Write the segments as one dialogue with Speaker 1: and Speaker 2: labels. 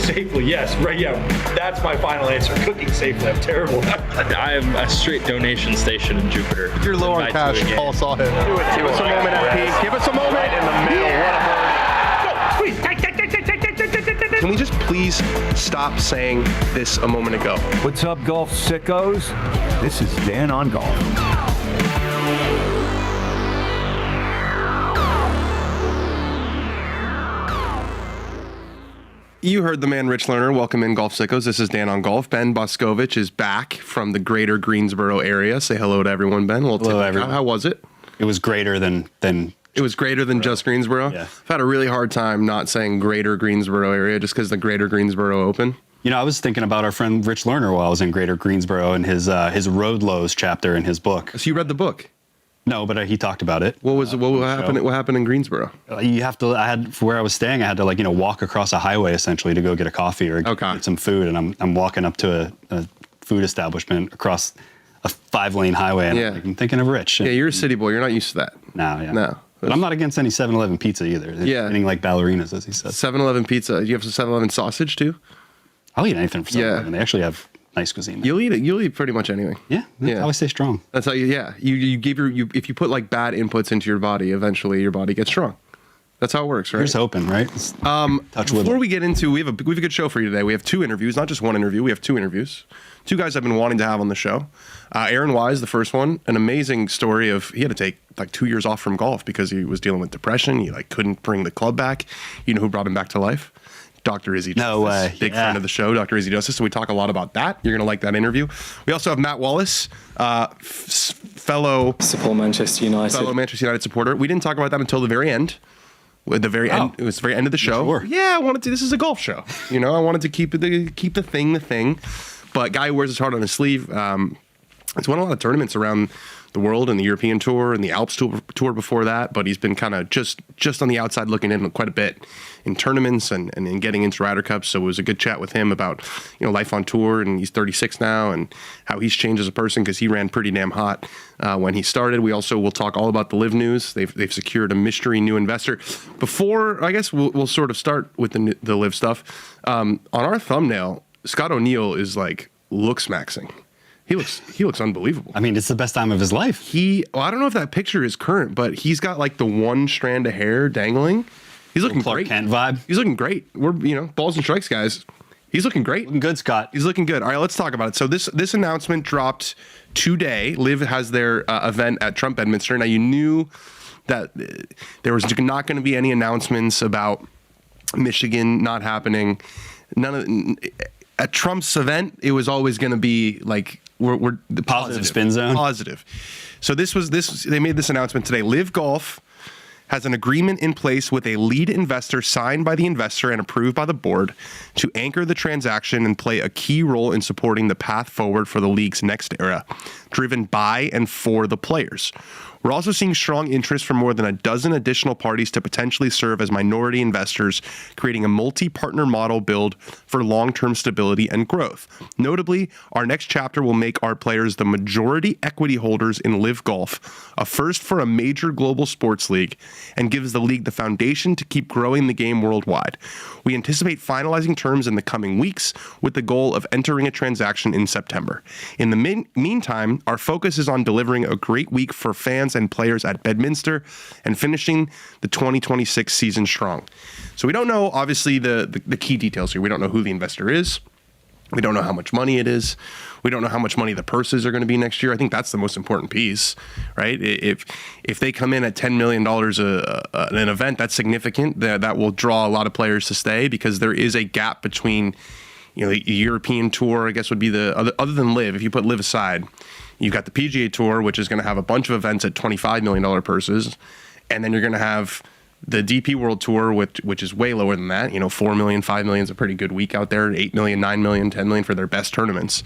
Speaker 1: safely, yes. Right, yeah. That's my final answer. Cooking safely. I'm terrible.
Speaker 2: I am a straight donation station in Jupiter.
Speaker 3: If you're low on cash, call Sawhead.
Speaker 4: Give us a moment, FP. Give us a moment. Right in the middle.
Speaker 1: Go, squeeze.
Speaker 4: Can we just please stop saying this a moment ago?
Speaker 5: What's up, golf sickos? This is Dan on Golf.
Speaker 4: You heard the man, Rich Lerner. Welcome in, Golf Sickos. This is Dan on Golf. Ben Boscovich is back from the greater Greensboro area. Say hello to everyone, Ben. Well,
Speaker 6: hello, everyone.
Speaker 4: How was it?
Speaker 6: It was greater than
Speaker 4: It was greater than just Greensboro?
Speaker 6: Yeah.
Speaker 4: I've had a really hard time not saying greater Greensboro area just because the greater Greensboro Open.
Speaker 6: You know, I was thinking about our friend Rich Lerner while I was in Greater Greensboro and his Road Lows chapter in his book.
Speaker 4: So you read the book?
Speaker 6: No, but he talked about it.
Speaker 4: What happened? What happened in Greensboro?
Speaker 6: You have to. For where I was staying, I had to walk across a highway essentially to go get a coffee or get some food. And I'm walking up to a food establishment across a 5-lane highway. And I'm thinking of Rich.
Speaker 4: Yeah, you're a city boy. You're not used to that.
Speaker 6: No. But I'm not against any 7-Eleven pizza either. Anything like ballerinas, as he said.
Speaker 4: 7-Eleven pizza. You have some 7-Eleven sausage too?
Speaker 6: I'll eat anything from 7-Eleven. They actually have nice cuisine.
Speaker 4: You'll eat pretty much anything.
Speaker 6: Yeah. That's how I stay strong.
Speaker 4: That's how you if you put like bad inputs into your body, eventually your body gets strong. That's how it works, right?
Speaker 6: Here's hoping, right? Touch wood.
Speaker 4: Before we get into, we have a good show for you today. We have 2 interviews, not just one interview. We have 2 interviews. 2 guys I've been wanting to have on the show. Aaron Wise, the first one, an amazing story of he had to take like 2 years off from golf because he was dealing with depression. He couldn't bring the club back. You know who brought him back to life? Dr. Izzy Justice.
Speaker 6: No way.
Speaker 4: Big friend of the show, Dr. Izzy Justice. So we talk a lot about that. You're going to like that interview. We also have Matt Wallace, fellow
Speaker 7: Manchester United
Speaker 4: supporter. We didn't talk about that until the very end. At the very end, it was the very end of the show.
Speaker 6: Sure.
Speaker 4: Yeah, I wanted to. This is a golf show. I wanted to keep the thing. But guy who wears his heart on his sleeve. He's won a lot of tournaments around the world and the European Tour and the Alps Tour before that. But he's been kind of just on the outside looking in quite a bit in tournaments and in getting into Ryder Cups. So it was a good chat with him about life on tour, and he's 36 now and how he's changed as a person because he ran pretty damn hot when he started. We also will talk all about the LIV news. They've secured a mystery new investor. Before, I guess we'll sort of start with the LIV stuff. On our thumbnail, Scott O'Neill is looks maxing. He looks unbelievable.
Speaker 6: I mean, it's the best time of his life.
Speaker 4: I don't know if that picture is current, but he's got the one strand of hair dangling. He's looking
Speaker 6: Clark
Speaker 4: great.
Speaker 6: Kent vibe.
Speaker 4: He's looking great. We're balls and strikes guys. He's looking great.
Speaker 6: Looking good, Scott.
Speaker 4: He's looking good. All right, let's talk about it. So this announcement dropped today. LIV has their event at Trump Bedminster. Now you knew that there was not going to be any announcements about Michigan not happening. At Trump's event, it was always going to be we're the
Speaker 6: positive spin zone.
Speaker 4: Positive. So they made this announcement today. LIV Golf has an agreement in place with a lead investor signed by the investor and approved by the board to anchor the transaction and play a key role in supporting the path forward for the league's next era, driven by and for the players. We're also seeing strong interest from more than a dozen additional parties to potentially serve as minority investors, creating a multi-partner model build for long-term stability and growth. Notably, our next chapter will make our players the majority equity holders in LIV Golf, a first for a major global sports league, and gives the league the foundation to keep growing the game worldwide. We anticipate finalizing terms in the coming weeks with the goal of entering a transaction in September. In the meantime, our focus is on delivering a great week for fans and players at Bedminster and finishing the 2026 season strong. So we don't know, obviously, the key details here. We don't know who the investor is. We don't know how much money it is. We don't know how much money the purses are going to be next year. I think that's the most important piece, right? If they come in at $10 million an event, that's significant. That will draw a lot of players to stay because there is a gap between, the European Tour, I guess would be the other than LIV. If you put LIV aside, you've got the PGA Tour, which is going to have a bunch of events at $25 million purses, and then you're going to have the DP World Tour, which is way lower than that. $4 million, $5 million is a pretty good week out there. $8 million, $9 million, $10 million for their best tournaments.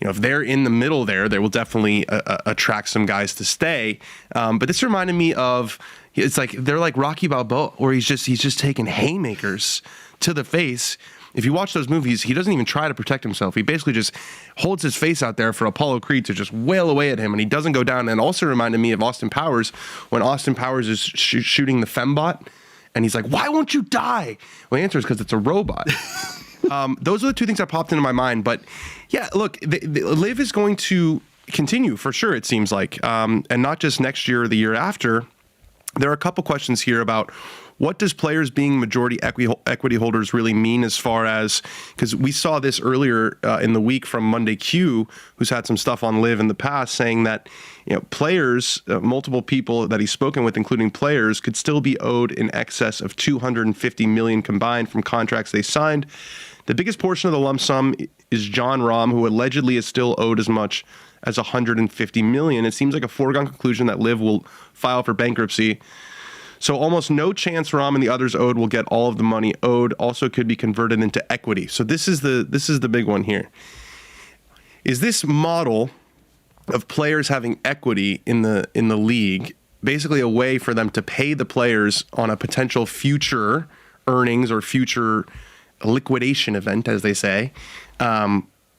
Speaker 4: If they're in the middle there, they will definitely attract some guys to stay. But this reminded me of, it's they're like Rocky Balboa, where he's just taking haymakers to the face. If you watch those movies, he doesn't even try to protect himself. He basically just holds his face out there for Apollo Creed to just wail away at him, and he doesn't go down. And also reminded me of Austin Powers when Austin Powers is shooting the fembot, and he's like, "Why won't you die?" Well, the answer is because it's a robot. those are the two things that popped into my mind. But yeah, look, the LIV is going to continue for sure, it seems like, and not just next year or the year after. There are a couple questions here about what does players being majority equity holders really mean, as far as, because we saw this earlier in the week from Monday Q, who's had some stuff on LIV in the past, saying that players, multiple people that he's spoken with, including players, could still be owed in excess of $250 million combined from contracts they signed. The biggest portion of the lump sum is Jon Rahm, who allegedly is still owed as much as $150 million. It seems like a foregone conclusion that LIV will file for bankruptcy. So almost no chance Rahm and the others owed will get all of the money owed. Also could be converted into equity. So this is the big one here. Is this model of players having equity in the league basically a way for them to pay the players on a potential future earnings or future liquidation event, as they say,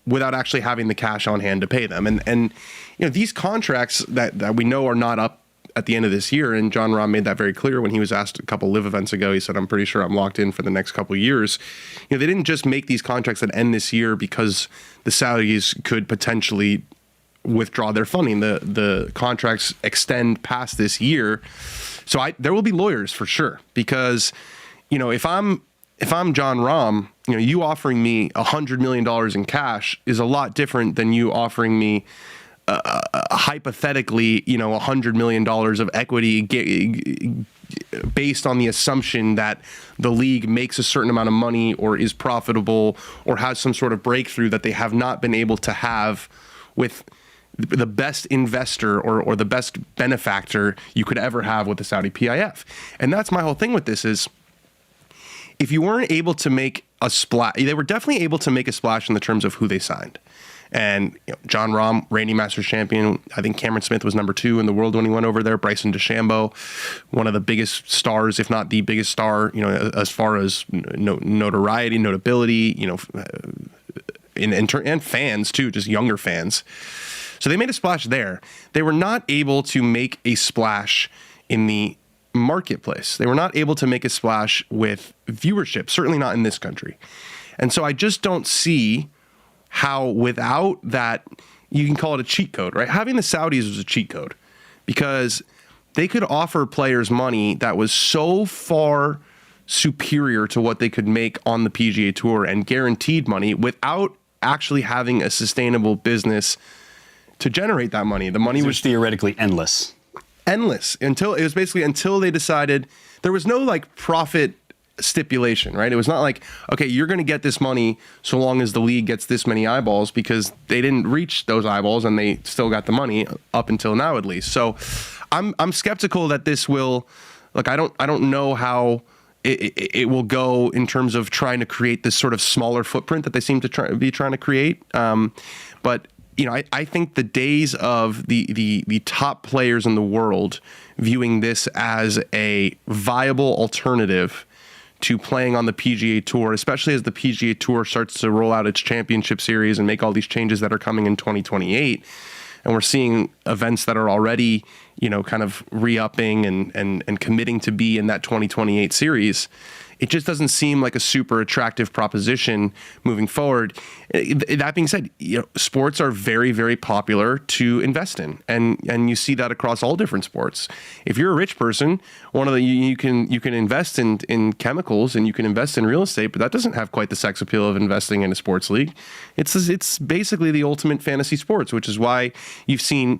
Speaker 4: without actually having the cash on hand to pay them? And these contracts that we know are not up at the end of this year, and Jon Rahm made that very clear when he was asked a couple LIV events ago. He said, I'm pretty sure I'm locked in for the next couple of years. They didn't just make these contracts that end this year because the Saudis could potentially withdraw their funding. The contracts extend past this year. So there will be lawyers for sure, because if I'm Jon Rahm, you offering me $100 million in cash is a lot different than you offering me hypothetically, $100 million of equity based on the assumption that the league makes a certain amount of money or is profitable or has some sort of breakthrough that they have not been able to have with the best investor or the best benefactor you could ever have with the Saudi PIF. And that's my whole thing with this is, if you weren't able to make a splash, they were definitely able to make a splash in the terms of who they signed. And Jon Rahm, reigning Masters champion. I think Cameron Smith was number 2 in the world when he went over there. Bryson DeChambeau, one of the biggest stars, if not the biggest star, as far as notoriety, notability, and fans too, just younger fans. So they made a splash there. They were not able to make a splash in the marketplace. They were not able to make a splash with viewership, certainly not in this country. And so I just don't see how without that, you can call it a cheat code, right? Having the Saudis was a cheat code because they could offer players money that was so far superior to what they could make on the PGA Tour and guaranteed money without actually having a sustainable business to generate that money. The money was
Speaker 6: theoretically endless
Speaker 4: until they decided there was no profit stipulation, right? It was not like, okay, you're going to get this money so long as the league gets this many eyeballs, because they didn't reach those eyeballs and they still got the money up until now, at least. So I'm skeptical that this will, I don't know how it will go in terms of trying to create this sort of smaller footprint that they seem to be trying to create. But I think the days of the top players in the world viewing this as a viable alternative to playing on the PGA Tour, especially as the PGA Tour starts to roll out its championship series and make all these changes that are coming in 2028. And we're seeing events that are already, kind of re-upping and committing to be in that 2028 series. It just doesn't seem like a super attractive proposition moving forward. That being said, sports are very, very popular to invest in, and you see that across all different sports. If you're a rich person, you can invest in chemicals and you can invest in real estate, but that doesn't have quite the sex appeal of investing in a sports league. It's basically the ultimate fantasy sports, which is why you've seen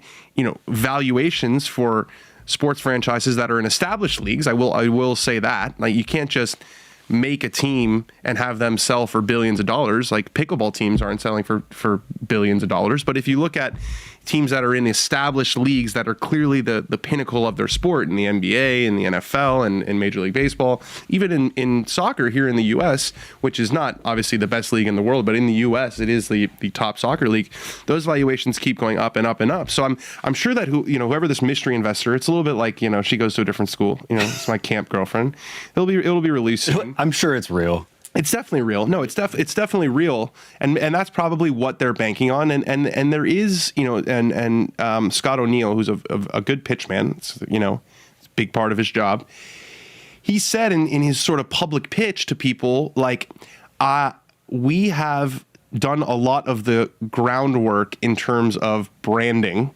Speaker 4: valuations for sports franchises that are in established leagues. I will say that. You can't just make a team and have them sell for billions of dollars. Like pickleball teams aren't selling for billions of dollars. But if you look at teams that are in established leagues that are clearly the pinnacle of their sport, in the NBA and the NFL and in Major League Baseball, even in soccer here in the U.S., which is not obviously the best league in the world, but in the U.S. it is the top soccer league, those valuations keep going up and up and up. So I'm sure that whoever this mystery investor, it's a little bit like, she goes to a different school. It's my camp girlfriend. It'll be released soon.
Speaker 6: I'm sure it's real.
Speaker 4: It's definitely real. No, it's definitely real, and that's probably what they're banking on. And there is, Scott O'Neill, who's a good pitchman, it's a big part of his job. He said in his sort of public pitch to people, we have done a lot of the groundwork in terms of branding,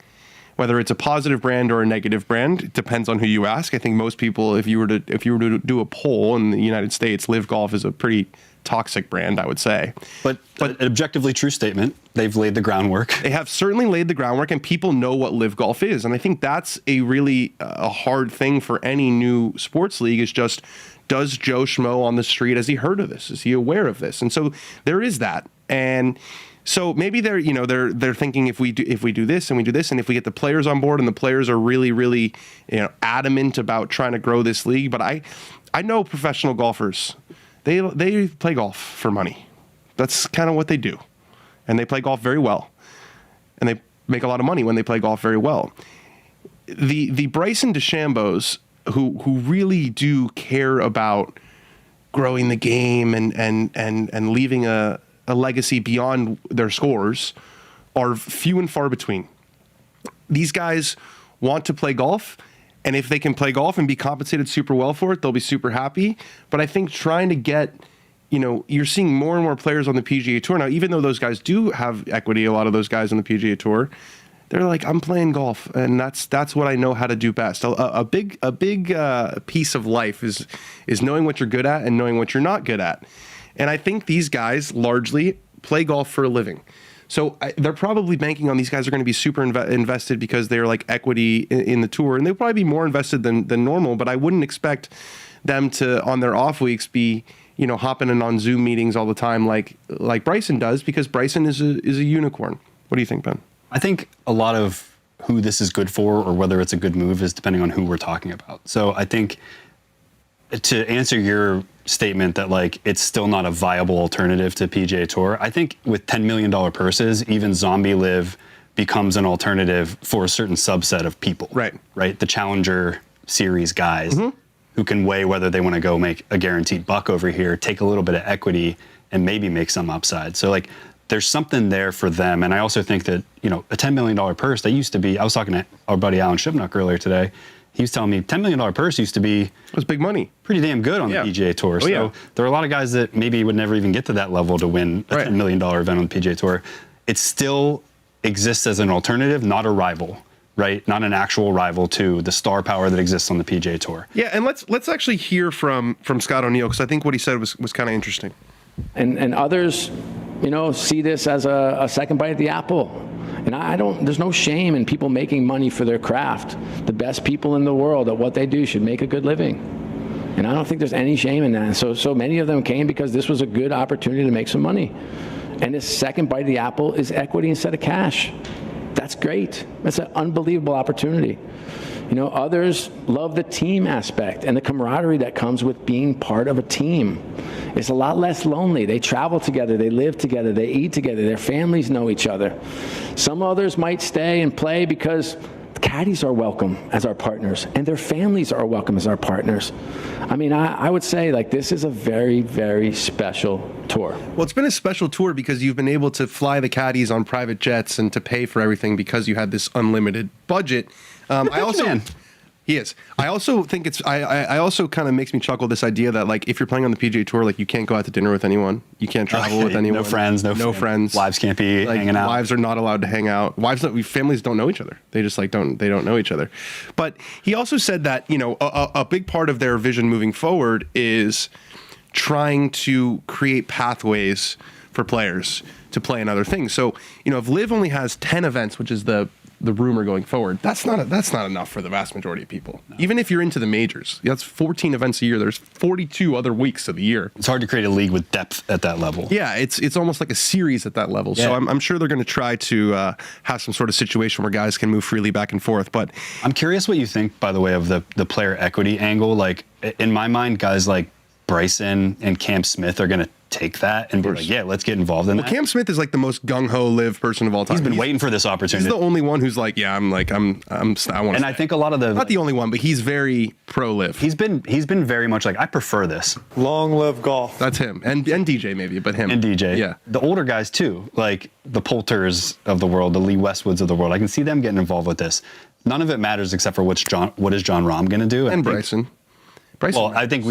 Speaker 4: whether it's a positive brand or a negative brand. It depends on who you ask. I think most people, if you were to do a poll in the United States, LIV Golf is a pretty toxic brand, I would say.
Speaker 6: But an objectively true statement. They've laid the groundwork.
Speaker 4: They have certainly laid the groundwork, and people know what LIV Golf is. And I think that's a really a hard thing for any new sports league, is just, does Joe Schmo on the street, has he heard of this? Is he aware of this? And so there is that. And so maybe they're thinking, if we do this and we do this, and if we get the players on board and the players are really, really, adamant about trying to grow this league. But I know professional golfers, they play golf for money. That's kind of what they do. And they play golf very well. And they make a lot of money when they play golf very well. The Bryson DeChambeaus, who really do care about growing the game and leaving a legacy beyond their scores, are few and far between. These guys want to play golf, and if they can play golf and be compensated super well for it, they'll be super happy. But I think trying to get, you're seeing more and more players on the PGA Tour now, even though those guys do have equity, a lot of those guys on the PGA Tour, they're like, I'm playing golf, and that's what I know how to do best. A big piece of life is knowing what you're good at and knowing what you're not good at. And I think these guys largely play golf for a living. So they're probably banking on these guys are going to be super invested because they're like equity in the tour, and they'll probably be more invested than normal. But I wouldn't expect them to, on their off weeks, be hopping in on Zoom meetings all the time like Bryson does, because Bryson is a unicorn. What do you think, Ben?
Speaker 6: I think a lot of who this is good for, or whether it's a good move, is depending on who we're talking about. So I think, to answer your statement that it's still not a viable alternative to PGA Tour, I think with $10 million purses, even Zombie LIV becomes an alternative for a certain subset of people. Right. The Challenger Series guys who can weigh whether they want to go make a guaranteed buck over here, take a little bit of equity, and maybe make some upside. So there's something there for them. And I also think that, a $10 million purse, that used to be, I was talking to our buddy Alan Shipnuck earlier today. He was telling me $10 million purse used to be...
Speaker 4: It was big money.
Speaker 6: Pretty damn good on the PGA Tour. So there are a lot of guys that maybe would never even get to that level to win a $10 million event on the PGA Tour. It still exists as an alternative, not a rival, right? Not an actual rival to the star power that exists on the PGA Tour.
Speaker 4: Yeah, and let's actually hear from Scott O'Neill, because I think what he said was kind of interesting.
Speaker 8: And others, see this as a second bite at the apple. And there's no shame in people making money for their craft. The best people in the world at what they do should make a good living. And I don't think there's any shame in that. So many of them came because this was a good opportunity to make some money. And this second bite of the apple is equity instead of cash. That's great. That's an unbelievable opportunity. Others love the team aspect and the camaraderie that comes with being part of a team. It's a lot less lonely. They travel together, they live together, they eat together, their families know each other. Some others might stay and play because the caddies are welcome as our partners and their families are welcome as our partners. I would say this is a very, very special tour.
Speaker 4: Well, it's been a special tour because you've been able to fly the caddies on private jets and to pay for everything because you had this unlimited budget. He is. I also think I also kind of makes me chuckle, this idea that if you're playing on the PGA Tour, you can't go out to dinner with anyone, you can't travel with anyone,
Speaker 6: no friends. Wives can't be hanging out.
Speaker 4: Wives are not allowed to hang out. Families don't know each other. They just don't know each other. But he also said that a big part of their vision moving forward is trying to create pathways for players to play in other things. So if LIV only has 10 events, which is the rumor going forward, that's not enough for the vast majority of people. No. Even if you're into the majors, that's 14 events a year. There's 42 other weeks of the year.
Speaker 6: It's hard to create a league with depth at that level.
Speaker 4: Yeah, it's almost like a series at that level. Yeah. So I'm sure they're going to try to have some sort of situation where guys can move freely back and forth. But
Speaker 6: I'm curious what you think, by the way, of the player equity angle. In my mind, guys like Bryson and Cam Smith are going to take that and be like, yeah, let's get involved in that.
Speaker 4: Cam Smith is the most gung-ho LIV person of all time.
Speaker 6: He's been waiting for this opportunity.
Speaker 4: He's the only one who's I want to.
Speaker 6: And I think a lot of
Speaker 4: not the only one, but he's very pro LIV.
Speaker 6: He's been very much I prefer this.
Speaker 1: Long live golf.
Speaker 4: That's him. And DJ maybe, but him.
Speaker 6: And DJ.
Speaker 4: Yeah.
Speaker 6: The older guys too, the Poulters of the world, the Lee Westwoods of the world. I can see them getting involved with this. None of it matters except for what is John Rahm going to do.
Speaker 4: Bryson.
Speaker 6: Well, I think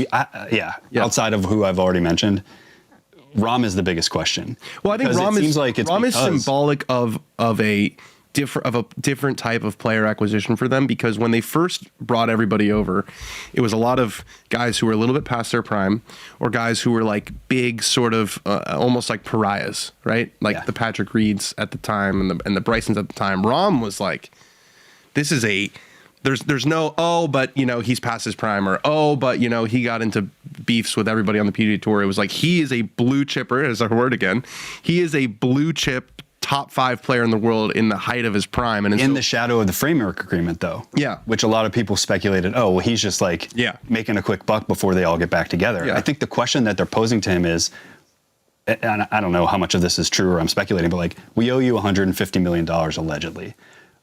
Speaker 6: outside of who I've already mentioned, Rahm is the biggest question.
Speaker 4: Well, I think
Speaker 6: Because
Speaker 4: Rahm
Speaker 6: it seems like it's
Speaker 4: is
Speaker 6: because-
Speaker 4: symbolic of a different type of player acquisition for them, because when they first brought everybody over, it was a lot of guys who were a little bit past their prime, or guys who were like big sort of almost like pariahs, right? Like the Patrick Reeds at the time and the Brysons at the time. Rahm was like, this is there's no, but you know, he's past his prime, or but you know, he got into beefs with everybody on the PGA Tour. It was like, he is a blue chipper, is our word again. He is a blue chip top 5 player in the world in the height of his prime, and
Speaker 6: in the shadow of the framework agreement, though.
Speaker 4: Yeah,
Speaker 6: which a lot of people speculated, well, he's just like making a quick buck before they all get back together. I think the question that they're posing to him is, and I don't know how much of this is true, or I'm speculating, but like, we owe you $150 million allegedly.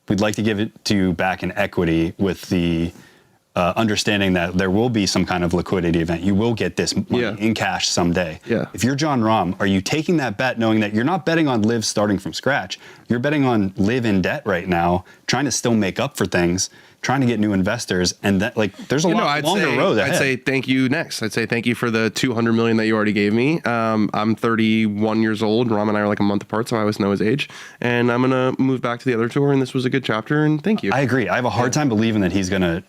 Speaker 6: We'd like to give it to you back in equity with the understanding that there will be some kind of liquidity event. You will get this money in cash someday. If you're Jon Rahm, are you taking that bet knowing that you're not betting on LIV starting from scratch? You're betting on LIV in debt right now, trying to still make up for things, trying to get new investors, and that, like, there's a longer road ahead.
Speaker 4: I'd say thank you next. I'd say thank you for the $200 million that you already gave me. I'm 31 years old. Rahm and I are like a month apart, so I always know his age. And I'm gonna move back to the other tour, and this was a good chapter. And thank you.
Speaker 6: I agree. I have a hard time believing that he's gonna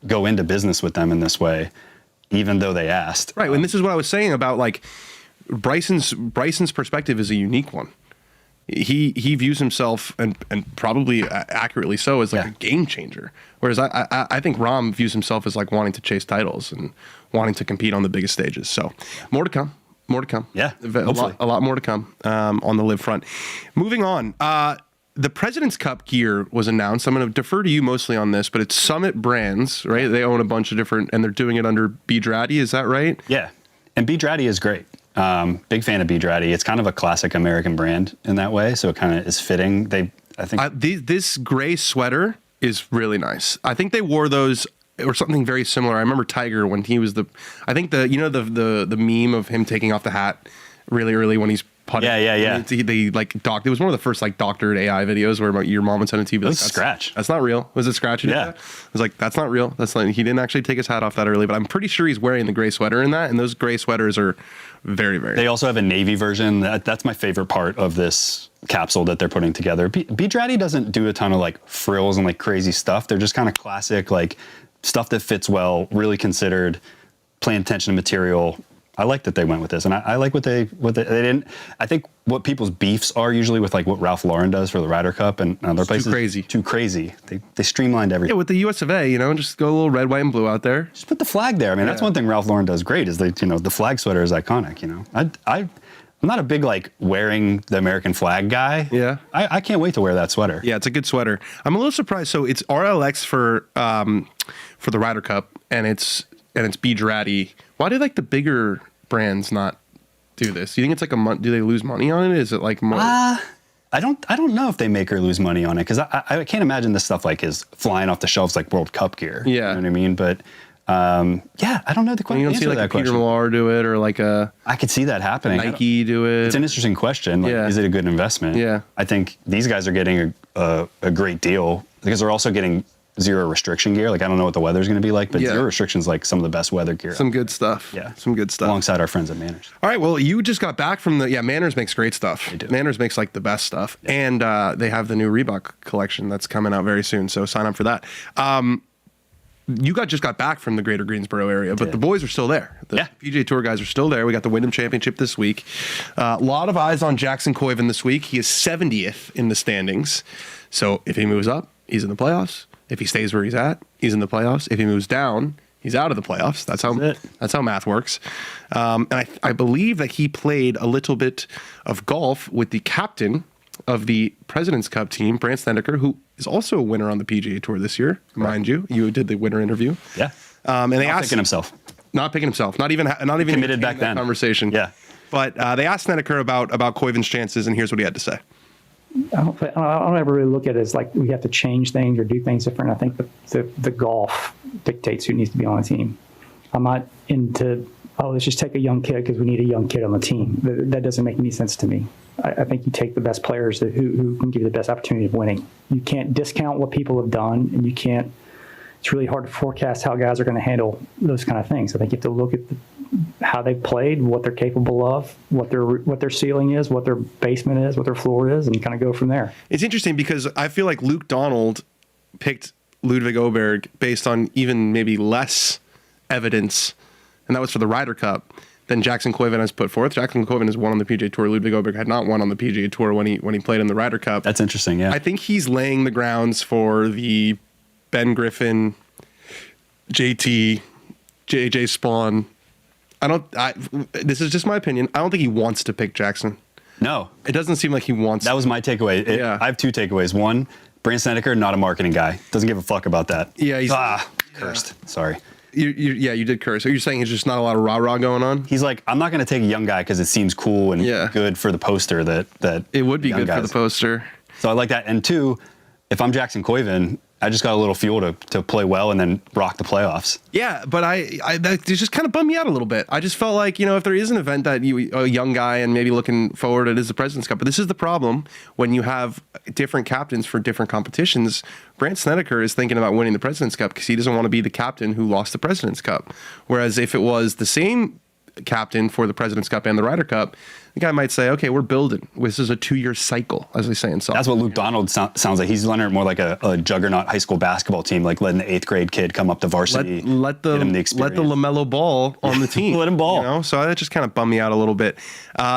Speaker 6: go into business with them in this way, even though they asked.
Speaker 4: Right, and this is what I was saying about, like, Bryson's perspective is a unique one. He views himself, and probably accurately so, as like a game changer. Whereas I think Rahm views himself as like wanting to chase titles and wanting to compete on the biggest stages. So more to come. More to come.
Speaker 6: Yeah,
Speaker 4: a lot more to come on the LIV front. Moving on. The President's Cup gear was announced. I'm going to defer to you mostly on this, but it's Summit Brands, right? They own a bunch of different, and they're doing it under B. Draddy. Is that right?
Speaker 6: Yeah. And B. Draddy is great. Big fan of B. Draddy. It's kind of a classic American brand in that way, so it kind of is fitting.
Speaker 4: This gray sweater is really nice. I think they wore those or something very similar. I remember Tiger when he was the meme of him taking off the hat really early when he's putting.
Speaker 6: Yeah.
Speaker 4: They like it was one of the first like doctored AI videos where your mom would send it to you. Like,
Speaker 6: Scratch.
Speaker 4: That's not real. Was it Scratch?
Speaker 6: Yeah.
Speaker 4: I was like, that's not real. That's not. He didn't actually take his hat off that early, but I'm pretty sure he's wearing the gray sweater in that. And those gray sweaters are very, very.
Speaker 6: They also have a navy version. That's my favorite part of this capsule that they're putting together. B. Draddy doesn't do a ton of like frills and like crazy stuff. They're just kind of classic, like stuff that fits well, really considered, paying attention to material. I like that they went with this, and I like what they didn't. I think what people's beefs are usually with like what Ralph Lauren does for the Ryder Cup and other places. Too crazy. They streamlined everything.
Speaker 4: Yeah, with the US of A, just go a little red, white, and blue out there.
Speaker 6: Just put the flag there. I mean, that's one thing Ralph Lauren does great is the flag sweater is iconic. I'm not a big like wearing the American flag guy.
Speaker 4: Yeah,
Speaker 6: I can't wait to wear that sweater.
Speaker 4: Yeah, it's a good sweater. I'm a little surprised. So it's RLX for the Ryder Cup, and it's B. Draddy. Why do like the bigger brands not do this? Do you think it's like do they lose money on it? Is it like more?
Speaker 6: I don't know if they make or lose money on it, because I can't imagine this stuff like is flying off the shelves like World Cup gear.
Speaker 4: Yeah,
Speaker 6: you know what I mean. But I don't know the question.
Speaker 4: You don't see like a Peter Millar do it, or like a.
Speaker 6: I could see that happening.
Speaker 4: Nike do it.
Speaker 6: It's an interesting question. Like, is it a good investment?
Speaker 4: Yeah,
Speaker 6: I think these guys are getting a great deal because they're also getting zero restriction gear. Like, I don't know what the weather's going to be like, but zero restrictions, like some of the best weather gear.
Speaker 4: Some good stuff.
Speaker 6: Yeah.
Speaker 4: Some good stuff.
Speaker 6: Alongside our friends at Manners.
Speaker 4: All right. Well, you just got back from Manners makes great stuff. They do. Manners makes like the best stuff. Yeah. And they have the new Reebok collection that's coming out very soon. So sign up for that. You just got back from the greater Greensboro area, but the boys are still there. The PGA Tour guys are still there. We got the Wyndham Championship this week. A lot of eyes on Jackson Koiven this week. He is 70th in the standings. So if he moves up, he's in the playoffs. If he stays where he's at, he's in the playoffs. If he moves down, he's out of the playoffs. That's how math works. And I believe that he played a little bit of golf with the captain of the President's Cup team, Brandt Snedeker, who is also a winner on the PGA Tour this year, mind you. You did the winner interview.
Speaker 6: Yeah.
Speaker 4: And they asked
Speaker 6: picking himself.
Speaker 4: Not picking himself. Not even
Speaker 6: committed back then.
Speaker 4: Conversation.
Speaker 6: Yeah.
Speaker 4: But they asked Snedeker about Koiven's chances, and here's what he had to say.
Speaker 9: I don't ever really look at it as like we have to change things or do things different. I think the golf dictates who needs to be on the team. I'm not into, let's just take a young kid because we need a young kid on the team. That doesn't make any sense to me. I think you take the best players who can give you the best opportunity of winning. You can't discount what people have done, and it's really hard to forecast how guys are going to handle those kind of things. I think you have to look at how they've played, what they're capable of, what their ceiling is, what their basement is, what their floor is, and kind of go from there.
Speaker 4: It's interesting because I feel like Luke Donald picked Ludwig Åberg based on even maybe less evidence, and that was for the Ryder Cup, than Jackson Koiven has put forth. Jackson Koiven has won on the PGA Tour. Ludwig Åberg had not won on the PGA Tour when he played in the Ryder Cup.
Speaker 6: That's interesting, yeah.
Speaker 4: I think he's laying the grounds for the Ben Griffin, JJ Spawn. This is just my opinion. I don't think he wants to pick Jackson.
Speaker 6: No.
Speaker 4: It doesn't seem like he wants
Speaker 6: That was my takeaway. I have two takeaways. One, Brant Snedeker, not a marketing guy. Doesn't give a fuck about that.
Speaker 4: Yeah, he's
Speaker 6: cursed. Sorry.
Speaker 4: You did curse. Are you saying there's just not a lot of rah-rah going on?
Speaker 6: He's like, I'm not going to take a young guy because it seems cool and good for the poster that
Speaker 4: it would be good for the poster.
Speaker 6: So I like that. And two, if I'm Jackson Koiven, I just got a little fuel to play well and then rock the playoffs.
Speaker 4: Yeah, but that just kind of bummed me out a little bit. I just felt like, if there is an event that a young guy and maybe looking forward, it is the President's Cup. But this is the problem when you have different captains for different competitions. Brant Snedeker is thinking about winning the President's Cup because he doesn't want to be the captain who lost the President's Cup. Whereas if it was the same captain for the President's Cup and the Ryder Cup, the guy might say, okay, we're building. This is a 2-year cycle, as they say in soccer.
Speaker 6: That's what Luke Donald sounds like. He's learning more like a juggernaut high school basketball team, like letting the 8th grade kid come up to varsity.
Speaker 4: Let the LaMelo ball on the team.
Speaker 6: Let him ball.
Speaker 4: So that just kind of bummed me out a little bit.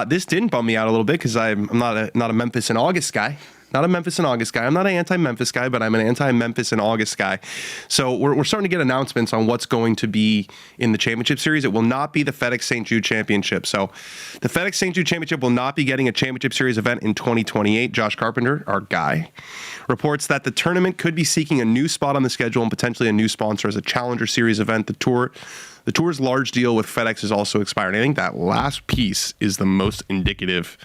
Speaker 4: This didn't bum me out a little bit because I'm not a Memphis in August guy. Not a Memphis in August guy. I'm not an anti-Memphis guy, but I'm an anti-Memphis in August guy. So we're starting to get announcements on what's going to be in the championship series. It will not be the FedEx St. Jude Championship. So the FedEx St. Jude Championship will not be getting a championship series event in 2028. Josh Carpenter, our guy, reports that the tournament could be seeking a new spot on the schedule and potentially a new sponsor as a Challenger Series event. The tour's large deal with FedEx is also expired. I think that last piece is the most indicative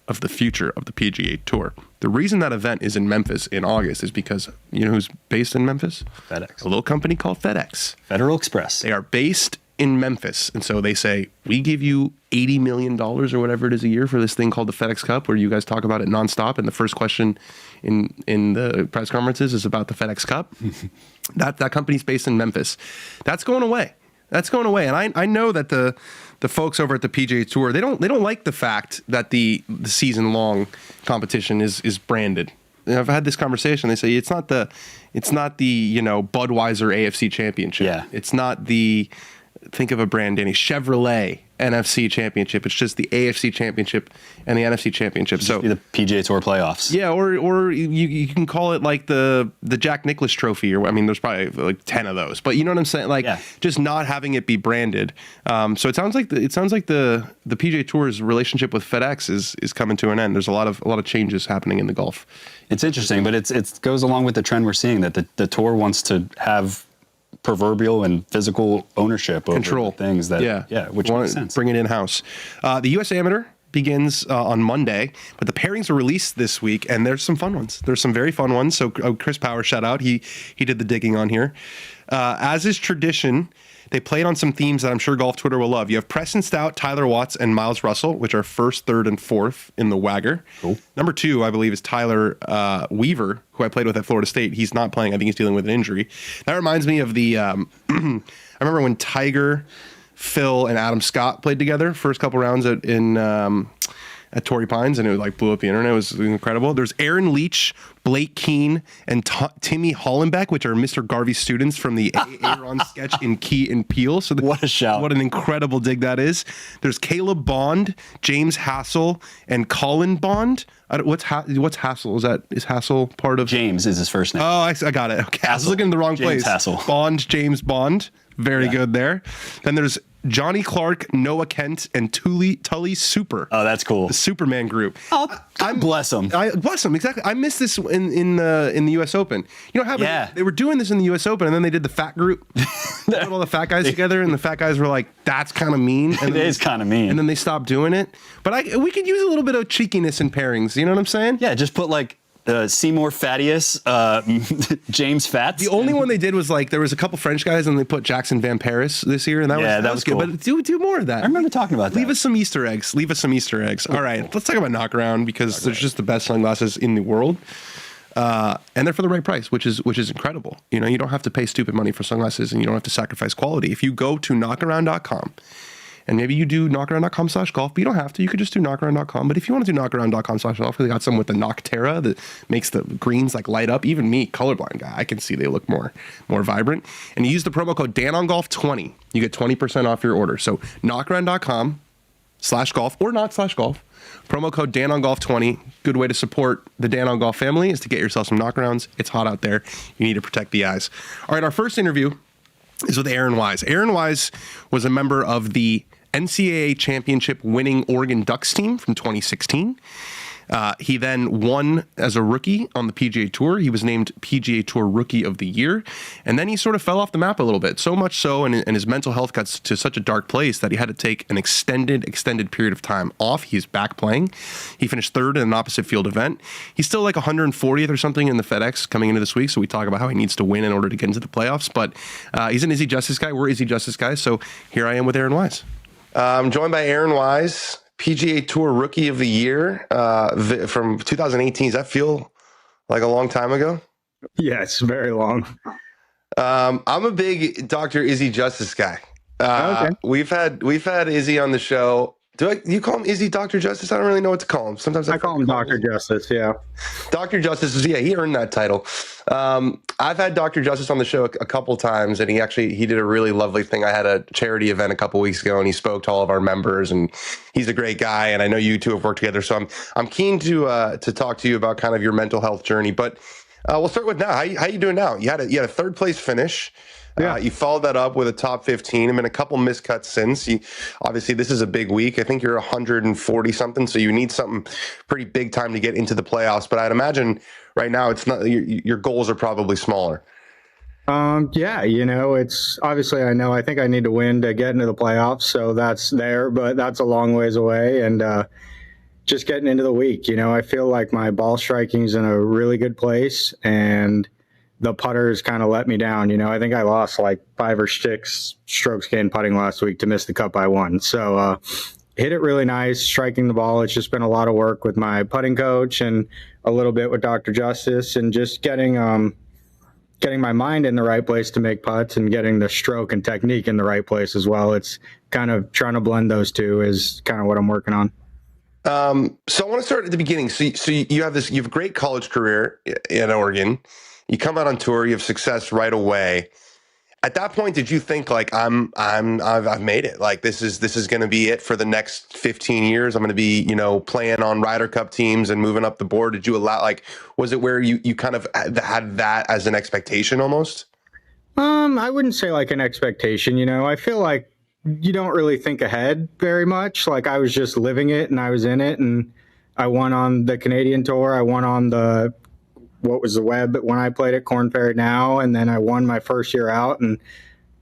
Speaker 4: of the future of the PGA Tour. The reason that event is in Memphis in August is because, you know who's based in Memphis?
Speaker 6: FedEx.
Speaker 4: A little company called FedEx.
Speaker 6: Federal Express.
Speaker 4: They are based in Memphis. And so they say, we give you $80 million or whatever it is a year for this thing called the FedEx Cup, where you guys talk about it nonstop. And the first question in the press conferences is about the FedEx Cup. that company's based in Memphis. That's going away. That's going away. And I know that the folks over at the PGA Tour, they don't like the fact that the season long competition is branded. I've had this conversation. They say it's not the Budweiser AFC Championship.
Speaker 6: Yeah.
Speaker 4: It's not the, think of a brand, Danny, Chevrolet NFC Championship. It's just the AFC Championship and the NFC Championship.
Speaker 6: So the PGA Tour playoffs.
Speaker 4: Yeah, or you can call it like the Jack Nicklaus Trophy, or there's probably like 10 of those. But you know what I'm saying? Like just not having it be branded. So it sounds like the PGA Tour's relationship with FedEx is coming to an end. There's a lot of changes happening in the golf.
Speaker 6: It's interesting, but it goes along with the trend we're seeing that the tour wants to have proverbial and physical ownership over
Speaker 4: control
Speaker 6: things which makes sense.
Speaker 4: Bring it in-house. The U.S. Amateur begins on Monday, but the pairings are released this week, and there's some fun ones. There's some very fun ones. So Chris Power, shout out. He did the digging on here. As is tradition, they played on some themes that I'm sure Golf Twitter will love. You have Preston Stout, Tyler Watts, and Miles Russell, which are first, third, and fourth in the Wagger. Cool. Number 2, I believe, is Tyler Weaver, who I played with at Florida State. He's not playing. I think he's dealing with an injury. That reminds me of the I remember when Tiger, Phil, and Adam Scott played together first couple rounds at Torrey Pines, and it blew up the internet. It was incredible. There's Aaron Leach, Blake Keane, and Timmy Hollenbeck, which are Mr. Garvey students from the Aaron sketch in Key and Peele. So
Speaker 6: what a shout.
Speaker 4: What an incredible dig that is. There's Caleb Bond, James Hassel, and Colin Bond. What's Hassel? Is Hassel part of...
Speaker 6: James is his first name.
Speaker 4: Oh, I got it. Okay, I was looking in the wrong
Speaker 6: James
Speaker 4: place.
Speaker 6: Hassel.
Speaker 4: Bond, James Bond. Very good there. Then there's Johnny Clark, Noah Kent, and Tully Super.
Speaker 6: Oh, that's cool.
Speaker 4: The Superman group.
Speaker 6: Oh, bless them.
Speaker 4: Bless them, exactly. I missed this in the U.S. Open. You know how they were doing this in the U.S. Open, and then they did the fat group. They put all the fat guys together, and the fat guys were like, that's kind of mean. And
Speaker 6: it is kind of mean.
Speaker 4: And then they stopped doing it. But we could use a little bit of cheekiness in pairings. You know what I'm saying?
Speaker 6: Yeah, just put Seymour Thaddeus, James Fats.
Speaker 4: The only one they did was there was a couple French guys, and they put Jackson Van Paris this year, and that was good.
Speaker 6: Cool.
Speaker 4: But do more of that.
Speaker 6: I remember talking about that.
Speaker 4: Leave us some Easter eggs. All right, let's talk about Knockaround because they're just the best sunglasses in the world, and they're for the right price, which is incredible. You know, you don't have to pay stupid money for sunglasses, and you don't have to sacrifice quality. If you go to knockaround.com and maybe you do knockaround.com/golf, but you don't have to. You could just do knockaround.com. But if you want to do knockaround.com/golf, we got some with the Noctera that makes the greens like light up. Even me, colorblind guy, I can see they look more vibrant. And you use the promo code DanOnGolf20, you get 20% off your order. So knockaround.com/golf or not/golf. Promo code DanOnGolf20. Good way to support the Dan on Golf family is to get yourself some knockarounds. It's hot out there. You need to protect the eyes. All right, our first interview is with Aaron Wise. Aaron Wise was a member of the NCAA championship winning Oregon Ducks team from 2016. He then won as a rookie on the PGA Tour. He was named PGA Tour Rookie of the Year. And then he sort of fell off the map a little bit. So much so, and his mental health got to such a dark place that he had to take an extended period of time off. He's back playing. He finished third in an opposite field event. He's still like 140th or something in the FedEx coming into this week. So we talk about how he needs to win in order to get into the playoffs. But he's an Izzy Justice guy. We're Izzy Justice guys. So here I am with Aaron Wise. I'm joined by Aaron Wise, PGA Tour Rookie of the Year from 2018. Does that feel like a long time ago?
Speaker 10: Yeah, it's very long.
Speaker 4: I'm a big Dr. Izzy Justice guy. Okay. We've had Izzy on the show. Do you call him Izzy Dr. Justice? I don't really know what to call him. Sometimes I
Speaker 10: call him Dr. Justice. Yeah,
Speaker 4: Dr. Justice is he earned that title. I've had Dr. Justice on the show a couple times, and he did a really lovely thing. I had a charity event a couple weeks ago, and he spoke to all of our members, and he's a great guy. And I know you two have worked together, so I'm keen to talk to you about kind of your mental health journey. But we'll start with now. How you doing now? You had a third place finish. Yeah. You followed that up with a top 15. I mean, a couple miscuts since. Obviously, this is a big week. I think you're 140 something, so you need something pretty big time to get into the playoffs. But I'd imagine right now it's not. Your goals are probably smaller.
Speaker 10: Yeah, it's obviously I think I need to win to get into the playoffs, so that's there, but that's a long ways away. And just getting into the week, I feel like my ball striking's in a really good place, and the putters kind of let me down. I think I lost like 5 or 6 strokes gained putting last week to miss the cut by 1. So hit it really nice, striking the ball. It's just been a lot of work with my putting coach and a little bit with Dr. Justice, and just getting my mind in the right place to make putts and getting the stroke and technique in the right place as well. It's kind of trying to blend those two is kind of what I'm working on.
Speaker 4: So I want to start at the beginning. So you have a great college career in Oregon. You come out on tour, you have success right away. At that point, did you think like I've made it? Like this is going to be it for the next 15 years. I'm going to be playing on Ryder Cup teams and moving up the board. Did you was it where you kind of had that as an expectation almost?
Speaker 10: I wouldn't say like an expectation. I feel like you don't really think ahead very much. Like I was just living it and I was in it, and I won on the Canadian tour. I won on the web when I played at Korn Ferry now, and then I won my first year out, and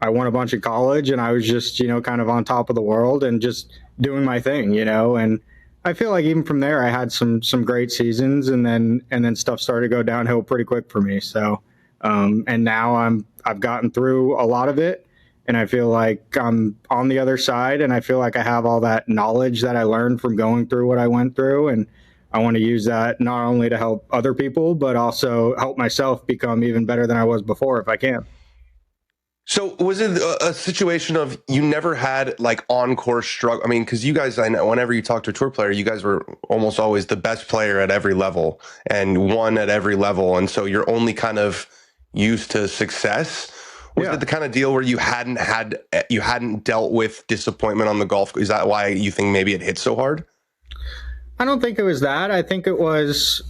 Speaker 10: I won a bunch of college, and I was just kind of on top of the world and just doing my thing, and I feel like even from there I had some great seasons, and then stuff started to go downhill pretty quick for me. So and now I've gotten through a lot of it, and I feel like I'm on the other side, and I feel like I have all that knowledge that I learned from going through what I went through, and I want to use that not only to help other people, but also help myself become even better than I was before if I can.
Speaker 4: So was it a situation of you never had like on-course struggle? I mean, because you guys, I know whenever you talk to a tour player, you guys were almost always the best player at every level and won at every level. And so you're only kind of used to success. Was it the kind of deal where you hadn't dealt with disappointment on the golf? Is that why you think maybe it hit so hard?
Speaker 10: I don't think it was that. I think it was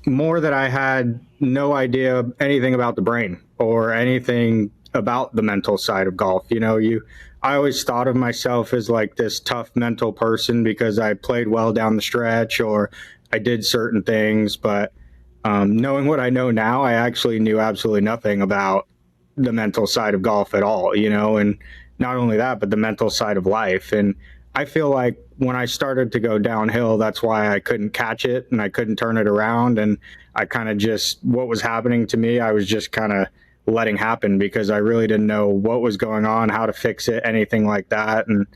Speaker 10: more that I had no idea anything about the brain or anything about the mental side of golf. I always thought of myself as like this tough mental person because I played well down the stretch or I did certain things. But knowing what I know now, I actually knew absolutely nothing about the mental side of golf at all, and not only that, but the mental side of life. And I feel like when I started to go downhill, that's why I couldn't catch it and I couldn't turn it around. And I kind of what was happening to me, I was just kind of letting happen because I really didn't know what was going on, how to fix it, anything like that. And,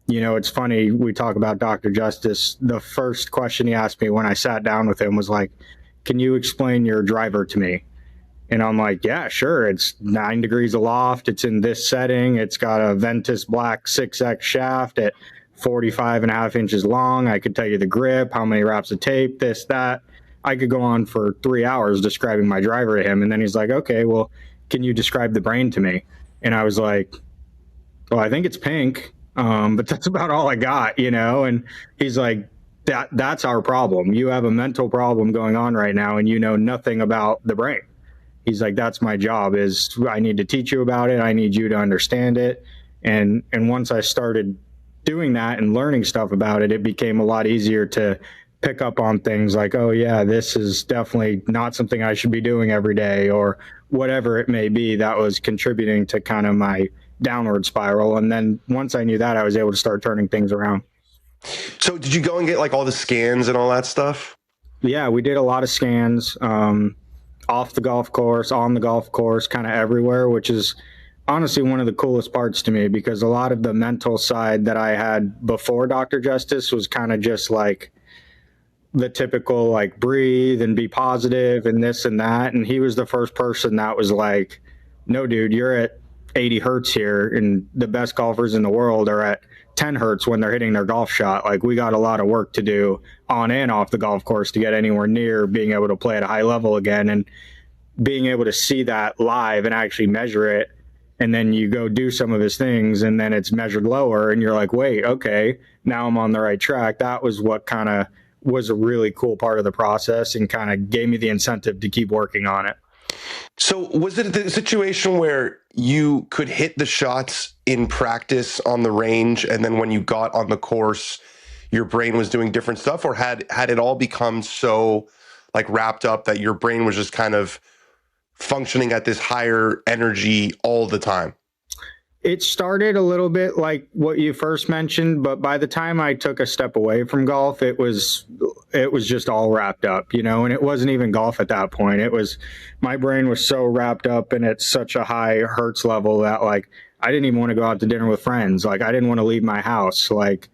Speaker 10: it's funny, we talk about Dr. Justice. The first question he asked me when I sat down with him was like, can you explain your driver to me? And I'm like, yeah, sure. It's 9 degrees aloft. It's in this setting. It's got a Ventus Black 6X shaft at 45.5 inches long. I could tell you the grip, how many wraps of tape, this, that. I could go on for 3 hours describing my driver to him. And then he's like, okay, well, can you describe the brain to me? And I was like, well, I think it's pink, but that's about all I got, you know? And he's like, that's our problem. You have a mental problem going on right now, and you know nothing about the brain. He's like, that's my job, is I need to teach you about it. I need you to understand it. And once I started doing that and learning stuff about it, it became a lot easier to pick up on things like, oh yeah, this is definitely not something I should be doing every day, or whatever it may be that was contributing to kind of my downward spiral. And then once I knew that, I was able to start turning things around.
Speaker 4: So did you go and get like all the scans and all that stuff?
Speaker 10: Yeah, we did a lot of scans, off the golf course, on the golf course, kind of everywhere, which is honestly one of the coolest parts to me, because a lot of the mental side that I had before Dr. Justice was kind of just like the typical, like, breathe and be positive and this and that. And he was the first person that was like, no, dude, you're at 80 hertz here, and the best golfers in the world are at 10 hertz when they're hitting their golf shot. Like, we got a lot of work to do on and off the golf course to get anywhere near being able to play at a high level again. And being able to see that live and actually measure it, and then you go do some of his things and then it's measured lower and you're like, wait, okay, now I'm on the right track. That was what kind of was a really cool part of the process and kind of gave me the incentive to keep working on it.
Speaker 4: So was it the situation where you could hit the shots in practice on the range, and then when you got on the course, your brain was doing different stuff, or had it all become so like wrapped up that your brain was just kind of functioning at this higher energy all the time?
Speaker 10: It started a little bit like what you first mentioned, but by the time I took a step away from golf, it was just all wrapped up, you know, and it wasn't even golf at that point. It was, my brain was so wrapped up and at such a high hertz level that, like, I didn't even want to go out to dinner with friends. Like, I didn't want to leave my house. Like,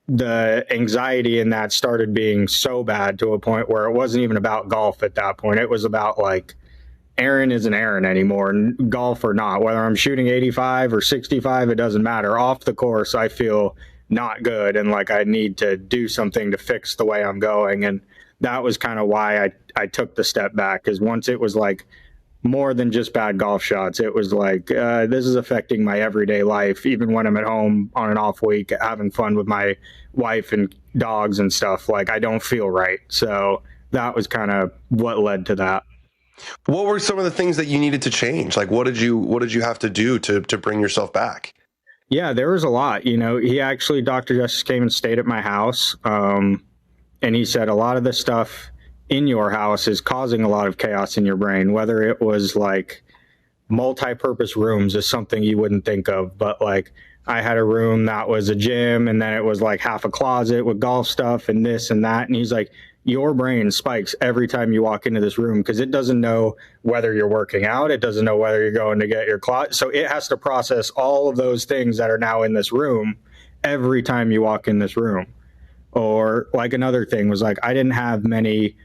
Speaker 10: the anxiety in that started being so bad to a point where it wasn't even about golf at that point. It was about, like, Aaron isn't Aaron anymore, golf or not. Whether I'm shooting 85 or 65, it doesn't matter. Off the course, I feel not good, and like I need to do something to fix the way I'm going. And that was kind of why I took the step back, because once it was like more than just bad golf shots, it was like, this is affecting my everyday life. Even when I'm at home on an off week, having fun with my wife and dogs and stuff, like, I don't feel right. So that was kind of what led to that.
Speaker 4: What were some of the things that you needed to change? Like, what did you have to do to bring yourself back?
Speaker 10: Yeah, there was a lot. You know, Dr. Justice came and stayed at my house. And he said, a lot of the stuff in your house is causing a lot of chaos in your brain, whether it was like multi-purpose rooms is something you wouldn't think of. But like, I had a room that was a gym, and then it was like half a closet with golf stuff and this and that. And he's like, your brain spikes every time you walk into this room, because it doesn't know whether you're working out. It doesn't know whether you're going to get your closet. So it has to process all of those things that are now in this room every time you walk in this room. Or like, another thing was like, I didn't have many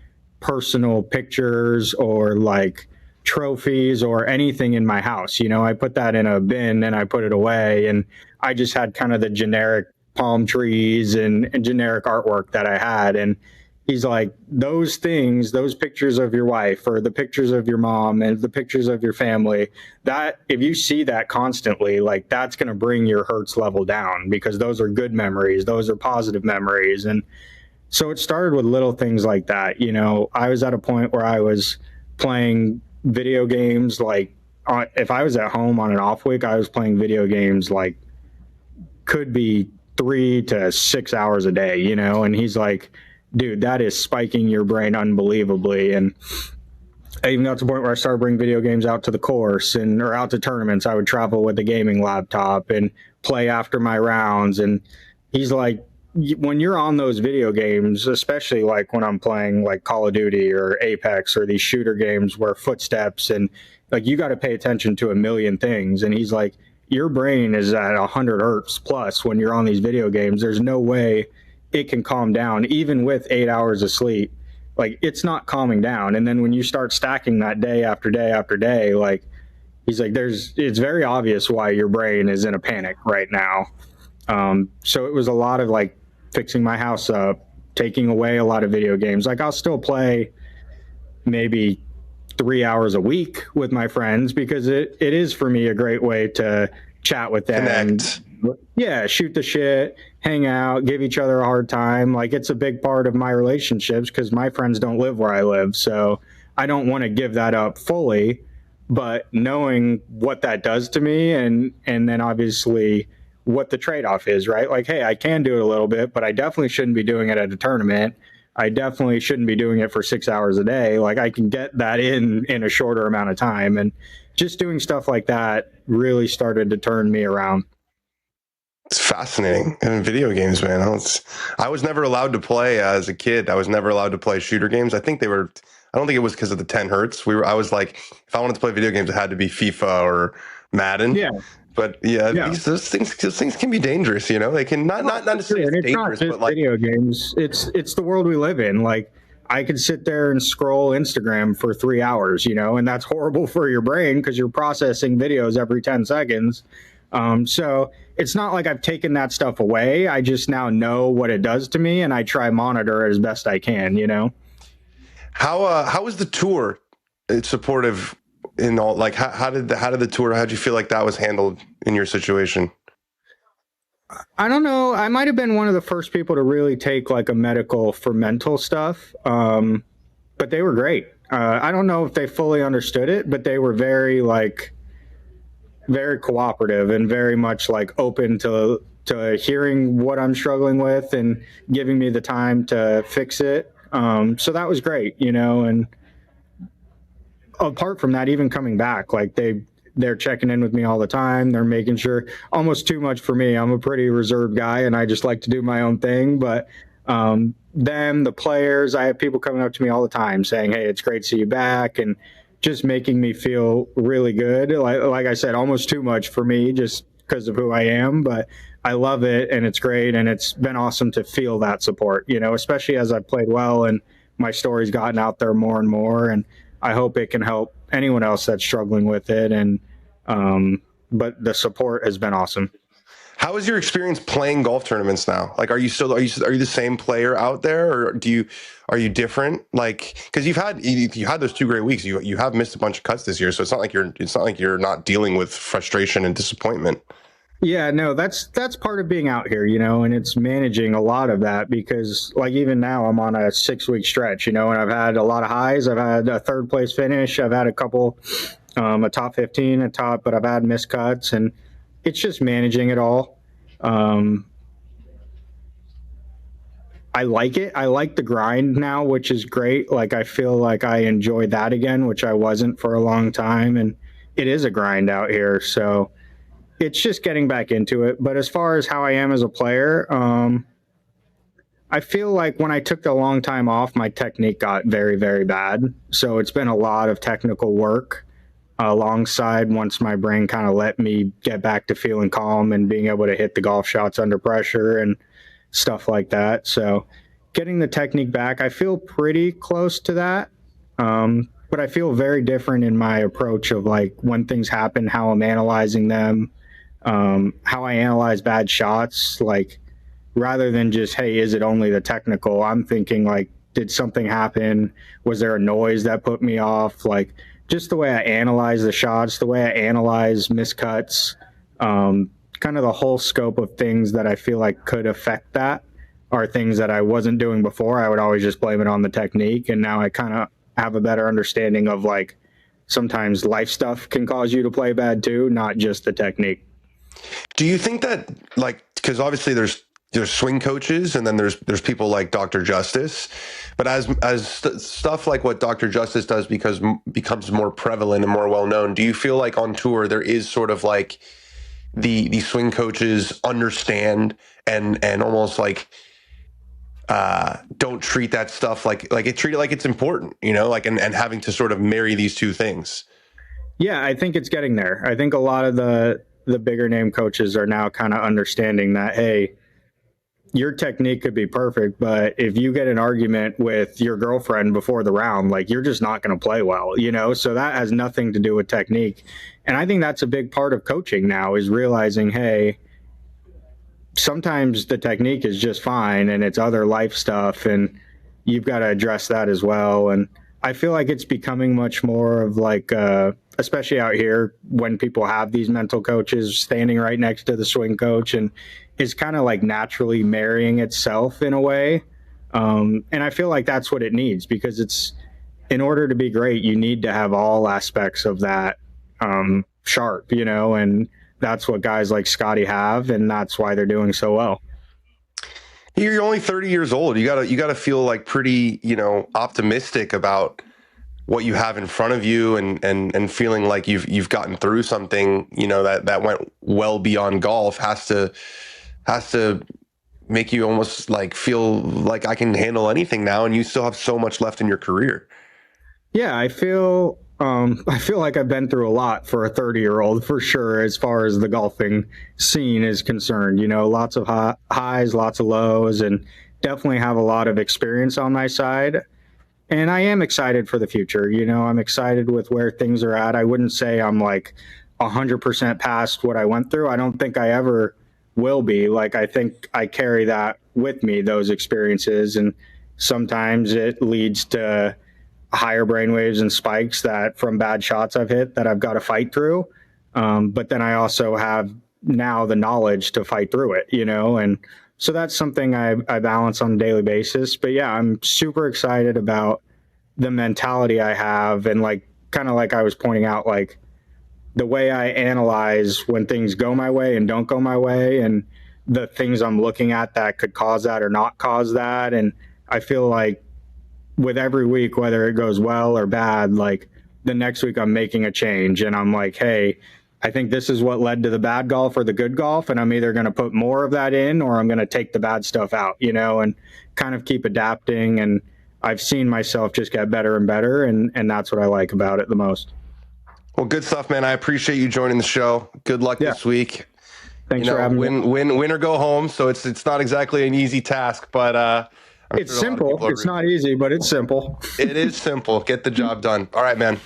Speaker 10: personal pictures or like trophies or anything in my house. You know, I put that in a bin and I put it away, and I just had kind of the generic palm trees and generic artwork that I had. And he's like, those things, those pictures of your wife or the pictures of your mom and the pictures of your family, that if you see that constantly, like, that's going to bring your hertz level down, because those are good memories. Those are positive memories. And so it started with little things like that. You know, I was at a point where I was playing video games. Like, if I was at home on an off week, I was playing video games, like, could be 3 to 6 hours a day, you know? And he's like, dude, that is spiking your brain unbelievably. And I even got to the point where I started bringing video games out to the course or out to tournaments. I would travel with a gaming laptop and play after my rounds. And he's like, when you're on those video games, especially like when I'm playing like Call of Duty or Apex or these shooter games where footsteps and like, you got to pay attention to a million things. And he's like, your brain is at 100 hertz plus when you're on these video games. There's no way it can calm down, even with 8 hours of sleep. like it's not calming down. And then when you start stacking that day after day after day, like he's like, it's very obvious why your brain is in a panic right now. So it was a lot of like fixing my house up, taking away a lot of video games. Like I'll still play maybe 3 hours a week with my friends because it is for me a great way to chat with them.
Speaker 4: Connect.
Speaker 10: Yeah, shoot the shit, hang out, give each other a hard time. Like it's a big part of my relationships because my friends don't live where I live. So I don't want to give that up fully, but knowing what that does to me and then obviously what the trade-off is, right? Like, hey, I can do it a little bit, but I definitely shouldn't be doing it at a tournament. I definitely shouldn't be doing it for 6 hours a day. Like I can get that in a shorter amount of time. And just doing stuff like that really started to turn me around.
Speaker 4: It's fascinating. And video games, man. I was never allowed to play as a kid. I was never allowed to play shooter games. I don't think it was because of the 10 hertz. I was like, if I wanted to play video games, it had to be FIFA or Madden.
Speaker 10: Yeah.
Speaker 4: But those things can be dangerous, you know. They can not necessarily dangerous, but like
Speaker 10: video games. It's the world we live in. Like I could sit there and scroll Instagram for 3 hours, you know, and that's horrible for your brain because you're processing videos every 10 seconds. So it's not like I've taken that stuff away. I just now know what it does to me, and I try monitor it as best I can, you know.
Speaker 4: How is the tour supportive in all? Like how did the tour? How'd you feel like that was handled in your situation?
Speaker 10: I don't know. I might have been one of the first people to really take like a medical for mental stuff, but they were great. I don't know if they fully understood it, but they were very cooperative and very much like open to hearing what I'm struggling with and giving me the time to fix it. So that was great, you know, and apart from that, even coming back, like they're checking in with me all the time. They're making sure, almost too much for me. I'm a pretty reserved guy and I just like to do my own thing. But the players, I have people coming up to me all the time saying, hey, it's great to see you back. And just making me feel really good. Like I said, almost too much for me just because of who I am, but I love it and it's great. And it's been awesome to feel that support, you know, especially as I've played well and my story's gotten out there more and more. And I hope it can help anyone else that's struggling with it. And, but the support has been awesome.
Speaker 4: How is your experience playing golf tournaments now? Like, are you the same player out there, or are you different? Like, because you had those 2 great weeks. You have missed a bunch of cuts this year, so it's not like you're not dealing with frustration and disappointment.
Speaker 10: Yeah, no, that's part of being out here, you know, and it's managing a lot of that because like even now I'm on a 6-week stretch, you know, and I've had a lot of highs. I've had a 3rd place finish. I've had a couple, a top 15, but I've had missed cuts, and it's just managing it all. I like it. I like the grind now, which is great. Like I feel like I enjoy that again, which I wasn't for a long time. And it is a grind out here. So it's just getting back into it. But as far as how I am as a player, I feel like when I took the long time off, my technique got very, very bad. So it's been a lot of technical work alongside once my brain kind of let me get back to feeling calm and being able to hit the golf shots under pressure and stuff like that. So getting the technique back, I feel pretty close to that. But I feel very different in my approach of like when things happen, how I'm analyzing them, how I analyze bad shots, like rather than just, hey, is it only the technical? I'm thinking like, did something happen? Was there a noise that put me off? Like, just the way I analyze the shots, the way I analyze miscuts, kind of the whole scope of things that I feel like could affect that are things that I wasn't doing before. I would always just blame it on the technique. And now I kind of have a better understanding of like sometimes life stuff can cause you to play bad too, not just the technique.
Speaker 4: Do you think that like, because obviously there's swing coaches and then there's people like Dr. Justice, but as stuff like what Dr. Justice does becomes more prevalent and more well known, do you feel like on tour there is sort of like the swing coaches understand and almost like don't treat that stuff like treat it like it's important, you know, like and having to sort of marry these two things?
Speaker 10: Yeah, I think it's getting there. I think a lot of the bigger name coaches are now kind of understanding that, hey, your technique could be perfect, but if you get an argument with your girlfriend before the round, like you're just not going to play well, you know? So that has nothing to do with technique. And I think that's a big part of coaching now is realizing, hey, sometimes the technique is just fine and it's other life stuff and you've got to address that as well. And I feel like it's becoming much more of like, especially out here when people have these mental coaches standing right next to the swing coach, and it's kind of like naturally marrying itself in a way. And I feel like that's what it needs, because it's, in order to be great, you need to have all aspects of that sharp, you know, and that's what guys like Scotty have, and that's why they're doing so well.
Speaker 4: You're only 30 years old. You gotta feel like pretty, you know, optimistic about what you have in front of you, and feeling like you've gotten through something, you know, that went well beyond golf has to make you almost like feel like I can handle anything now, and you still have so much left in your career.
Speaker 10: Yeah, I feel like I've been through a lot for a 30-year-old, for sure, as far as the golfing scene is concerned. You know, lots of highs, lots of lows, and definitely have a lot of experience on my side. And I am excited for the future. You know, I'm excited with where things are at. I wouldn't say I'm like 100% past what I went through. I don't think I ever will be. Like, I think I carry that with me, those experiences. And sometimes it leads to higher brainwaves and spikes that from bad shots I've hit that I've got to fight through. But then I also have now the knowledge to fight through it, you know, and so that's something I balance on a daily basis. But yeah, I'm super excited about the mentality I have, and like, kind of like I was pointing out, like the way I analyze when things go my way and don't go my way, and the things I'm looking at that could cause that or not cause that. And I feel like with every week, whether it goes well or bad, like the next week I'm making a change, and I'm like, hey, I think this is what led to the bad golf or the good golf, and I'm either going to put more of that in or I'm going to take the bad stuff out, you know, and kind of keep adapting. And I've seen myself just get better and better, and that's what I like about it the most.
Speaker 4: Well, good stuff, man. I appreciate you joining the show. Good luck this week.
Speaker 10: Thanks for having me.
Speaker 4: Win or go home. So it's not exactly an easy task, but
Speaker 10: it's simple. It's not easy, but it's simple.
Speaker 4: It is simple. Get the job done. All right, man.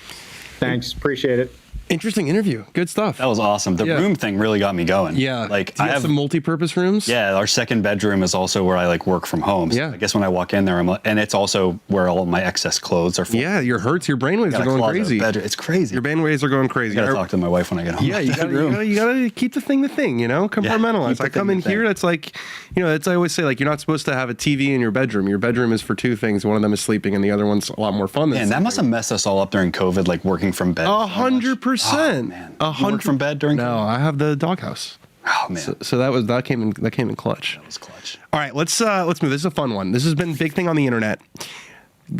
Speaker 10: Thanks. Appreciate it.
Speaker 4: Interesting interview. Good stuff.
Speaker 6: That was awesome. The room thing really got me going.
Speaker 4: Yeah.
Speaker 6: Like,
Speaker 4: I have some multi-purpose rooms.
Speaker 6: Yeah. Our second bedroom is also where I like work from home. So
Speaker 4: yeah.
Speaker 6: I guess when I walk in there, and it's also where all of my excess clothes are.
Speaker 4: Yeah. Your brainwaves are going crazy.
Speaker 6: It's crazy.
Speaker 4: Your brainwaves are going crazy.
Speaker 6: I gotta talk to my wife when I get home.
Speaker 4: Yeah. You gotta keep the thing, you know, compartmentalize. I come in here. It's like, you know, I always say, like, you're not supposed to have a TV in your bedroom. Your bedroom is for two things. One of them is sleeping, and the other one's a lot more fun.
Speaker 6: And that must have messed us all up during COVID, like working from bed.
Speaker 4: 100%.
Speaker 6: Man. 100 from bed during.
Speaker 4: No, I have the doghouse.
Speaker 6: Oh man!
Speaker 4: So that came in clutch.
Speaker 6: That was clutch.
Speaker 4: All right, let's move. This is a fun one. This has been a big thing on the internet.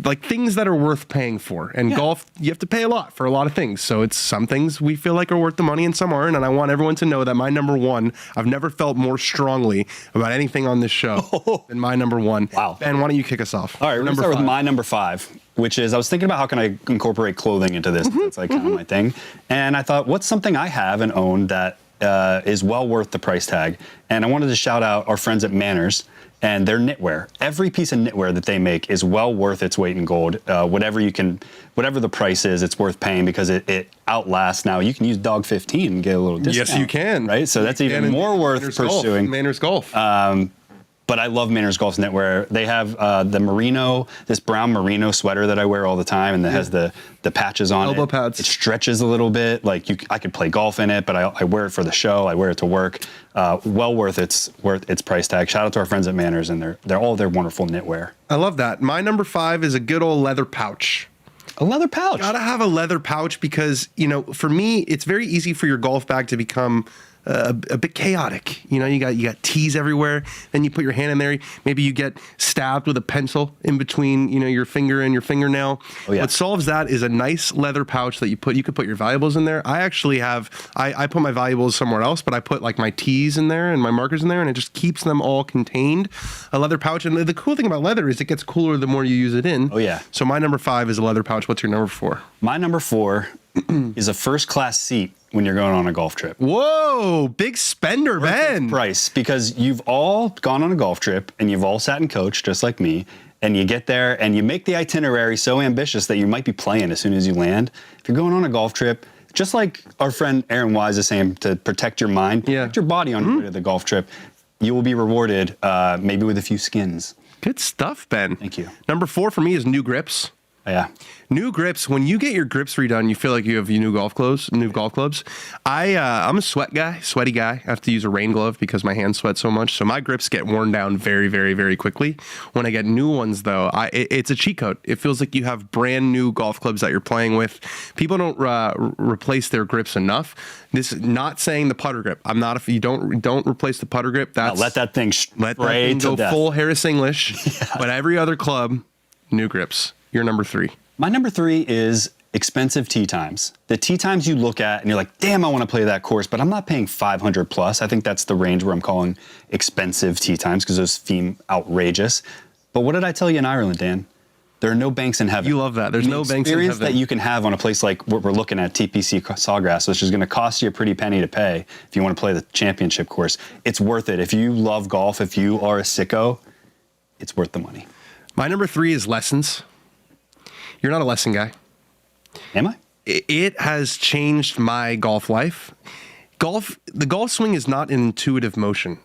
Speaker 4: Like things that are worth paying for. And golf, you have to pay a lot for a lot of things. So it's some things we feel like are worth the money and some aren't. And I want everyone to know that my number one, I've never felt more strongly about anything on this show than my number one.
Speaker 6: Wow.
Speaker 4: Ben, why don't you kick us off?
Speaker 6: All right, we're going to start with my number 5, which is, I was thinking about how can I incorporate clothing into this. That's like kind of my thing. And I thought, what's something I have and own that is well worth the price tag? And I wanted to shout out our friends at Manners and their knitwear. Every piece of knitwear that they make is well worth its weight in gold. Whatever the price is, it's worth paying because it outlasts. Now you can use Dog 15 and get a little discount.
Speaker 4: Yes, you can.
Speaker 6: Right, so that's even more worth pursuing.
Speaker 4: Manners Golf.
Speaker 6: But I love Manners Golf's knitwear. They have the merino, this brown merino sweater that I wear all the time, and that has the patches on
Speaker 4: elbow
Speaker 6: it.
Speaker 4: pads.
Speaker 6: It stretches a little bit. Like I could play golf in it, but I wear it for the show. I wear it to work. Well worth its price tag. Shout out to our friends at Manners and they're all their wonderful knitwear.
Speaker 4: I love that. My number 5 is a good old leather pouch.
Speaker 6: A leather pouch.
Speaker 4: Gotta have a leather pouch because, you know, for me, it's very easy for your golf bag to become a bit chaotic. You know, you got tees everywhere. Then you put your hand in there. Maybe you get stabbed with a pencil in between, you know, your finger and your fingernail.
Speaker 6: Oh, yeah.
Speaker 4: What solves that is a nice leather pouch that you could put your valuables in there. I actually have, I put my valuables somewhere else, but I put like my tees in there and my markers in there, and it just keeps them all contained. A leather pouch. And the cool thing about leather is it gets cooler the more you use it in.
Speaker 6: Oh, yeah.
Speaker 4: So my number 5 is a leather pouch. What's your number 4?
Speaker 6: My number 4 is a first-class seat when you're going on a golf trip.
Speaker 4: Whoa, big spender, man.
Speaker 6: Price, because you've all gone on a golf trip and you've all sat and coached just like me, and you get there and you make the itinerary so ambitious that you might be playing as soon as you land. If you're going on a golf trip, just like our friend Aaron Wise is saying, to protect your mind, protect your body on your way to the golf trip, you will be rewarded maybe with a few skins.
Speaker 4: Good stuff, Ben.
Speaker 6: Thank you.
Speaker 4: Number 4 for me is new grips.
Speaker 6: Yeah.
Speaker 4: New grips. When you get your grips redone, you feel like you have new golf clubs. I'm a sweaty guy. I have to use a rain glove because my hands sweat so much. So my grips get worn down very, very, very quickly. When I get new ones, though, it's a cheat code. It feels like you have brand new golf clubs that you're playing with. People don't replace their grips enough. This is not saying the putter grip. I'm not. If you don't replace the putter grip,
Speaker 6: let that thing
Speaker 4: go full Harris English. But every other club, new grips. Your number 3.
Speaker 6: My number 3 is expensive tee times. The tee times you look at and you're like, damn, I want to play that course, but I'm not paying 500 plus. I think that's the range where I'm calling expensive tee times because those seem outrageous. But what did I tell you in Ireland, Dan? There are no banks in heaven.
Speaker 4: You love that. There's no banks in heaven.
Speaker 6: The experience that you can have on a place like what we're looking at, TPC Sawgrass, which is going to cost you a pretty penny to pay if you want to play the championship course. It's worth it. If you love golf, if you are a sicko, it's worth the money.
Speaker 4: My number 3 is lessons. You're not a lesson guy.
Speaker 6: Am I?
Speaker 4: It has changed my golf life. The golf swing is not an intuitive motion.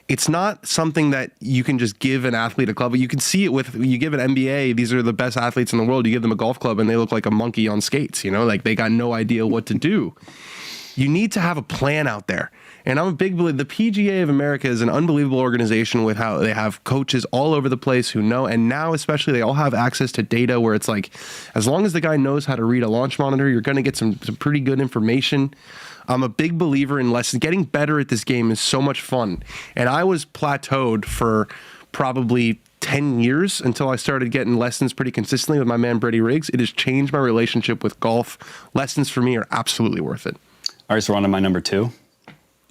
Speaker 4: It's not something that you can just give an athlete a club. You can see it you give an NBA, these are the best athletes in the world. You give them a golf club and they look like a monkey on skates, like they got no idea what to do. You need to have a plan out there. And I'm a big believer. The PGA of America is an unbelievable organization with how they have coaches all over the place who know. And now especially they all have access to data where it's like, as long as the guy knows how to read a launch monitor, you're going to get some pretty good information. I'm a big believer in lessons. Getting better at this game is so much fun. And I was plateaued for probably 10 years until I started getting lessons pretty consistently with my man, Brady Riggs. It has changed my relationship with golf. Lessons for me are absolutely worth it.
Speaker 6: All right, so we're on to my number 2.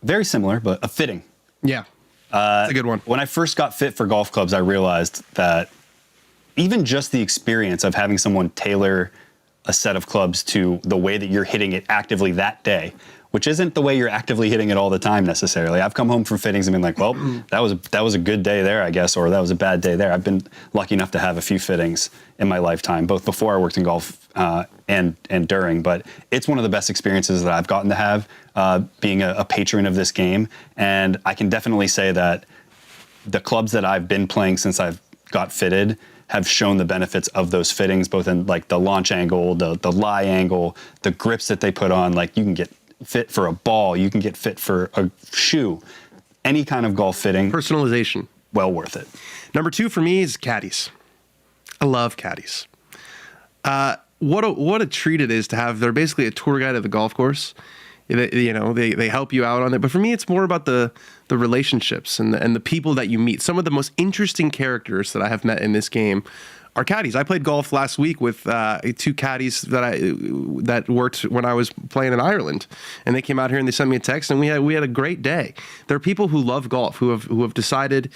Speaker 6: Very similar, but a fitting.
Speaker 4: Yeah, that's a good one.
Speaker 6: When I first got fit for golf clubs, I realized that even just the experience of having someone tailor a set of clubs to the way that you're hitting it actively that day, which isn't the way you're actively hitting it all the time necessarily. I've come home from fittings and been like, well, that was a good day there, I guess, or that was a bad day there. I've been lucky enough to have a few fittings in my lifetime, both before I worked in golf and during. But it's one of the best experiences that I've gotten to have being a patron of this game. And I can definitely say that the clubs that I've been playing since I've got fitted have shown the benefits of those fittings, both in like the launch angle, the lie angle, the grips that they put on. Like you can get fit for a ball, you can get fit for a shoe, any kind of golf fitting.
Speaker 4: Personalization.
Speaker 6: Well worth it.
Speaker 4: Number 2 for me is caddies. I love caddies. What a treat it is to have. They're basically a tour guide of the golf course. They help you out on it. But for me, it's more about the relationships and the people that you meet. Some of the most interesting characters that I have met in this game are caddies. I played golf last week with 2 caddies that worked when I was playing in Ireland, and they came out here and they sent me a text, and we had a great day. There are people who love golf who have decided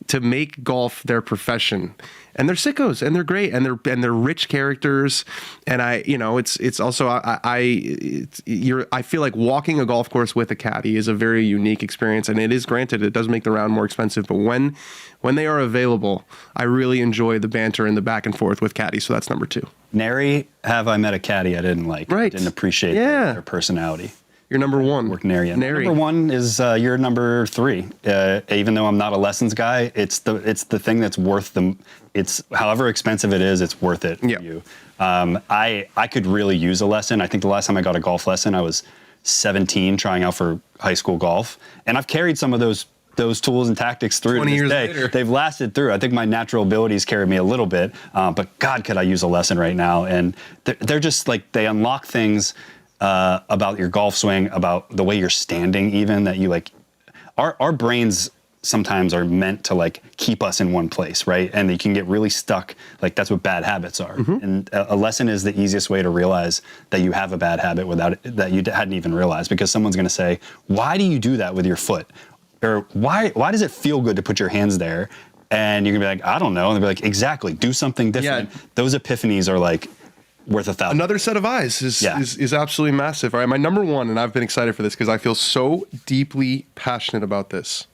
Speaker 4: to make golf their profession, and they're sickos and they're great and they're rich characters. And it's also I feel like walking a golf course with a caddy is a very unique experience, and it is granted it does make the round more expensive, but when they are available, I really enjoy the banter and the back and forth with caddies. So that's number 2.
Speaker 6: Nary have I met a caddy I didn't like.
Speaker 4: Right.
Speaker 6: Didn't appreciate their personality.
Speaker 4: You're number 1.
Speaker 6: Work nary. Number 1 is your number 3. Even though I'm not a lessons guy, it's the thing that's worth them. It's however expensive it is, it's worth it for you. I could really use a lesson. I think the last time I got a golf lesson, I was 17 trying out for high school golf, and I've carried some of those tools and tactics through
Speaker 4: 20
Speaker 6: to this
Speaker 4: years
Speaker 6: day.
Speaker 4: later.
Speaker 6: They've lasted through. I think my natural abilities carried me a little bit, but God, could I use a lesson right now? And they're just like, they unlock things about your golf swing, about the way you're standing, even that you like. Our brains sometimes are meant to like keep us in one place, right? And you can get really stuck. Like that's what bad habits are. And a lesson is the easiest way to realize that you have a bad habit that you hadn't even realized, because someone's going to say, "Why do you do that with your foot?" Or why does it feel good to put your hands there? And you're gonna be like, "I don't know." And they'll be like, "Exactly. Do something different." Yeah. Those epiphanies are like worth 1,000.
Speaker 4: Another set of eyes is absolutely massive. All right, my number one, and I've been excited for this because I feel so deeply passionate about this.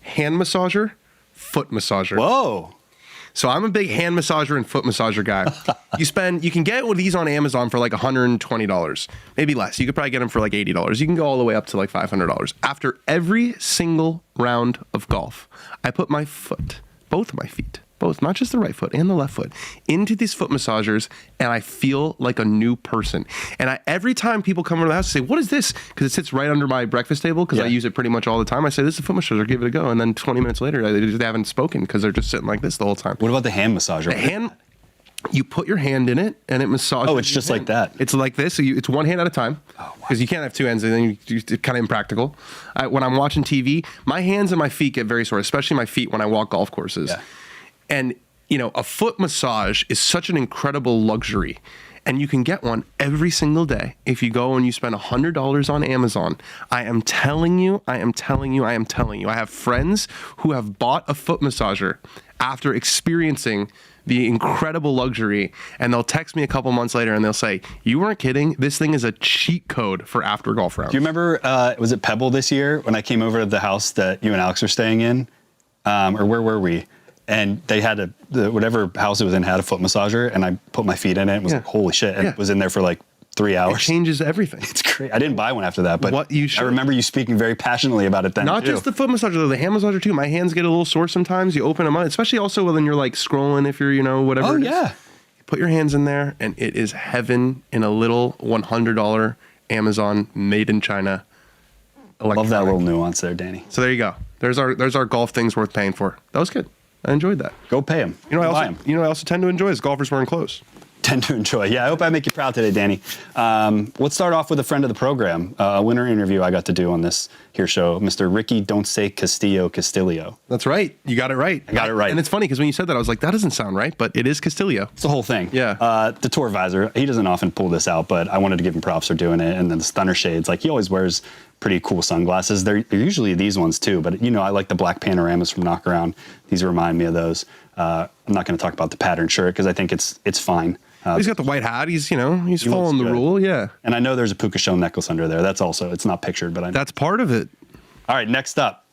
Speaker 4: Hand massager, foot massager.
Speaker 6: Whoa.
Speaker 4: So I'm a big hand massager and foot massager guy. You can get one of these on Amazon for like $120, maybe less. You could probably get them for like $80. You can go all the way up to like $500. After every single round of golf, I put my foot, both of my feet, both, not just the right foot and the left foot, into these foot massagers, and I feel like a new person. And every time people come over the house and say, what is this? Because it sits right under my breakfast table, because I use it pretty much all the time. I say, this is a foot massager, give it a go. And then 20 minutes later, they haven't spoken because they're just sitting like this the whole time.
Speaker 6: What about the hand massager?
Speaker 4: The hand, you put your hand in it, and it massages.
Speaker 6: Oh, it's just like that.
Speaker 4: It's like this. So it's one hand at a time, because you can't have two hands, and then it's kind of impractical. When I'm watching TV, my hands and my feet get very sore, especially my feet when I walk golf courses. Yeah. And, you know, a foot massage is such an incredible luxury. And you can get one every single day if you go and you spend $100 on Amazon. I am telling you. I have friends who have bought a foot massager after experiencing the incredible luxury, and they'll text me a couple months later and they'll say, you weren't kidding. This thing is a cheat code for after golf rounds.
Speaker 6: Do you remember, was it Pebble this year when I came over to the house that you and Alex were staying in? Or where were we? And they had whatever house it was in had a foot massager, and I put my feet in it and was like, holy shit. And it was in there for like 3 hours.
Speaker 4: It changes everything.
Speaker 6: It's great. I didn't buy one after that, but
Speaker 4: I
Speaker 6: remember you speaking very passionately about it then.
Speaker 4: Not just the foot massager, though, the hand massager too. My hands get a little sore sometimes. You open them up, especially also when you're like scrolling, if you're, you know, whatever.
Speaker 6: Oh,
Speaker 4: it is.
Speaker 6: yeah.
Speaker 4: You put your hands in there, and it is heaven in a little $100 Amazon made in China electronic.
Speaker 6: Love that little nuance there, Danny.
Speaker 4: So there you go. There's our golf things worth paying for. That was good. I enjoyed that.
Speaker 6: Go pay him.
Speaker 4: You know, I also tend to enjoy is golfers wearing clothes.
Speaker 6: Tend to enjoy. Yeah, I hope I make you proud today, Danny. Let's start off with a friend of the program, a winner interview I got to do on this here show, Mr. Ricky Don't Say Castillo.
Speaker 4: That's right. You got it right.
Speaker 6: I got it right.
Speaker 4: And it's funny because when you said that, I was like, that doesn't sound right, but it is Castillo.
Speaker 6: It's the whole thing.
Speaker 4: Yeah.
Speaker 6: The tour visor, he doesn't often pull this out, but I wanted to give him props for doing it. And then the stunner shades, like he always wears pretty cool sunglasses. They're usually these ones too, but you know, I like the black panoramas from Knock Around. These remind me of those. I'm not going to talk about the pattern shirt because I think it's fine.
Speaker 4: He's got the white hat. He's following the rule. Yeah.
Speaker 6: And I know there's a puka shell necklace under there. That's also, it's not pictured, but I know.
Speaker 4: That's part of it.
Speaker 6: All right, next up,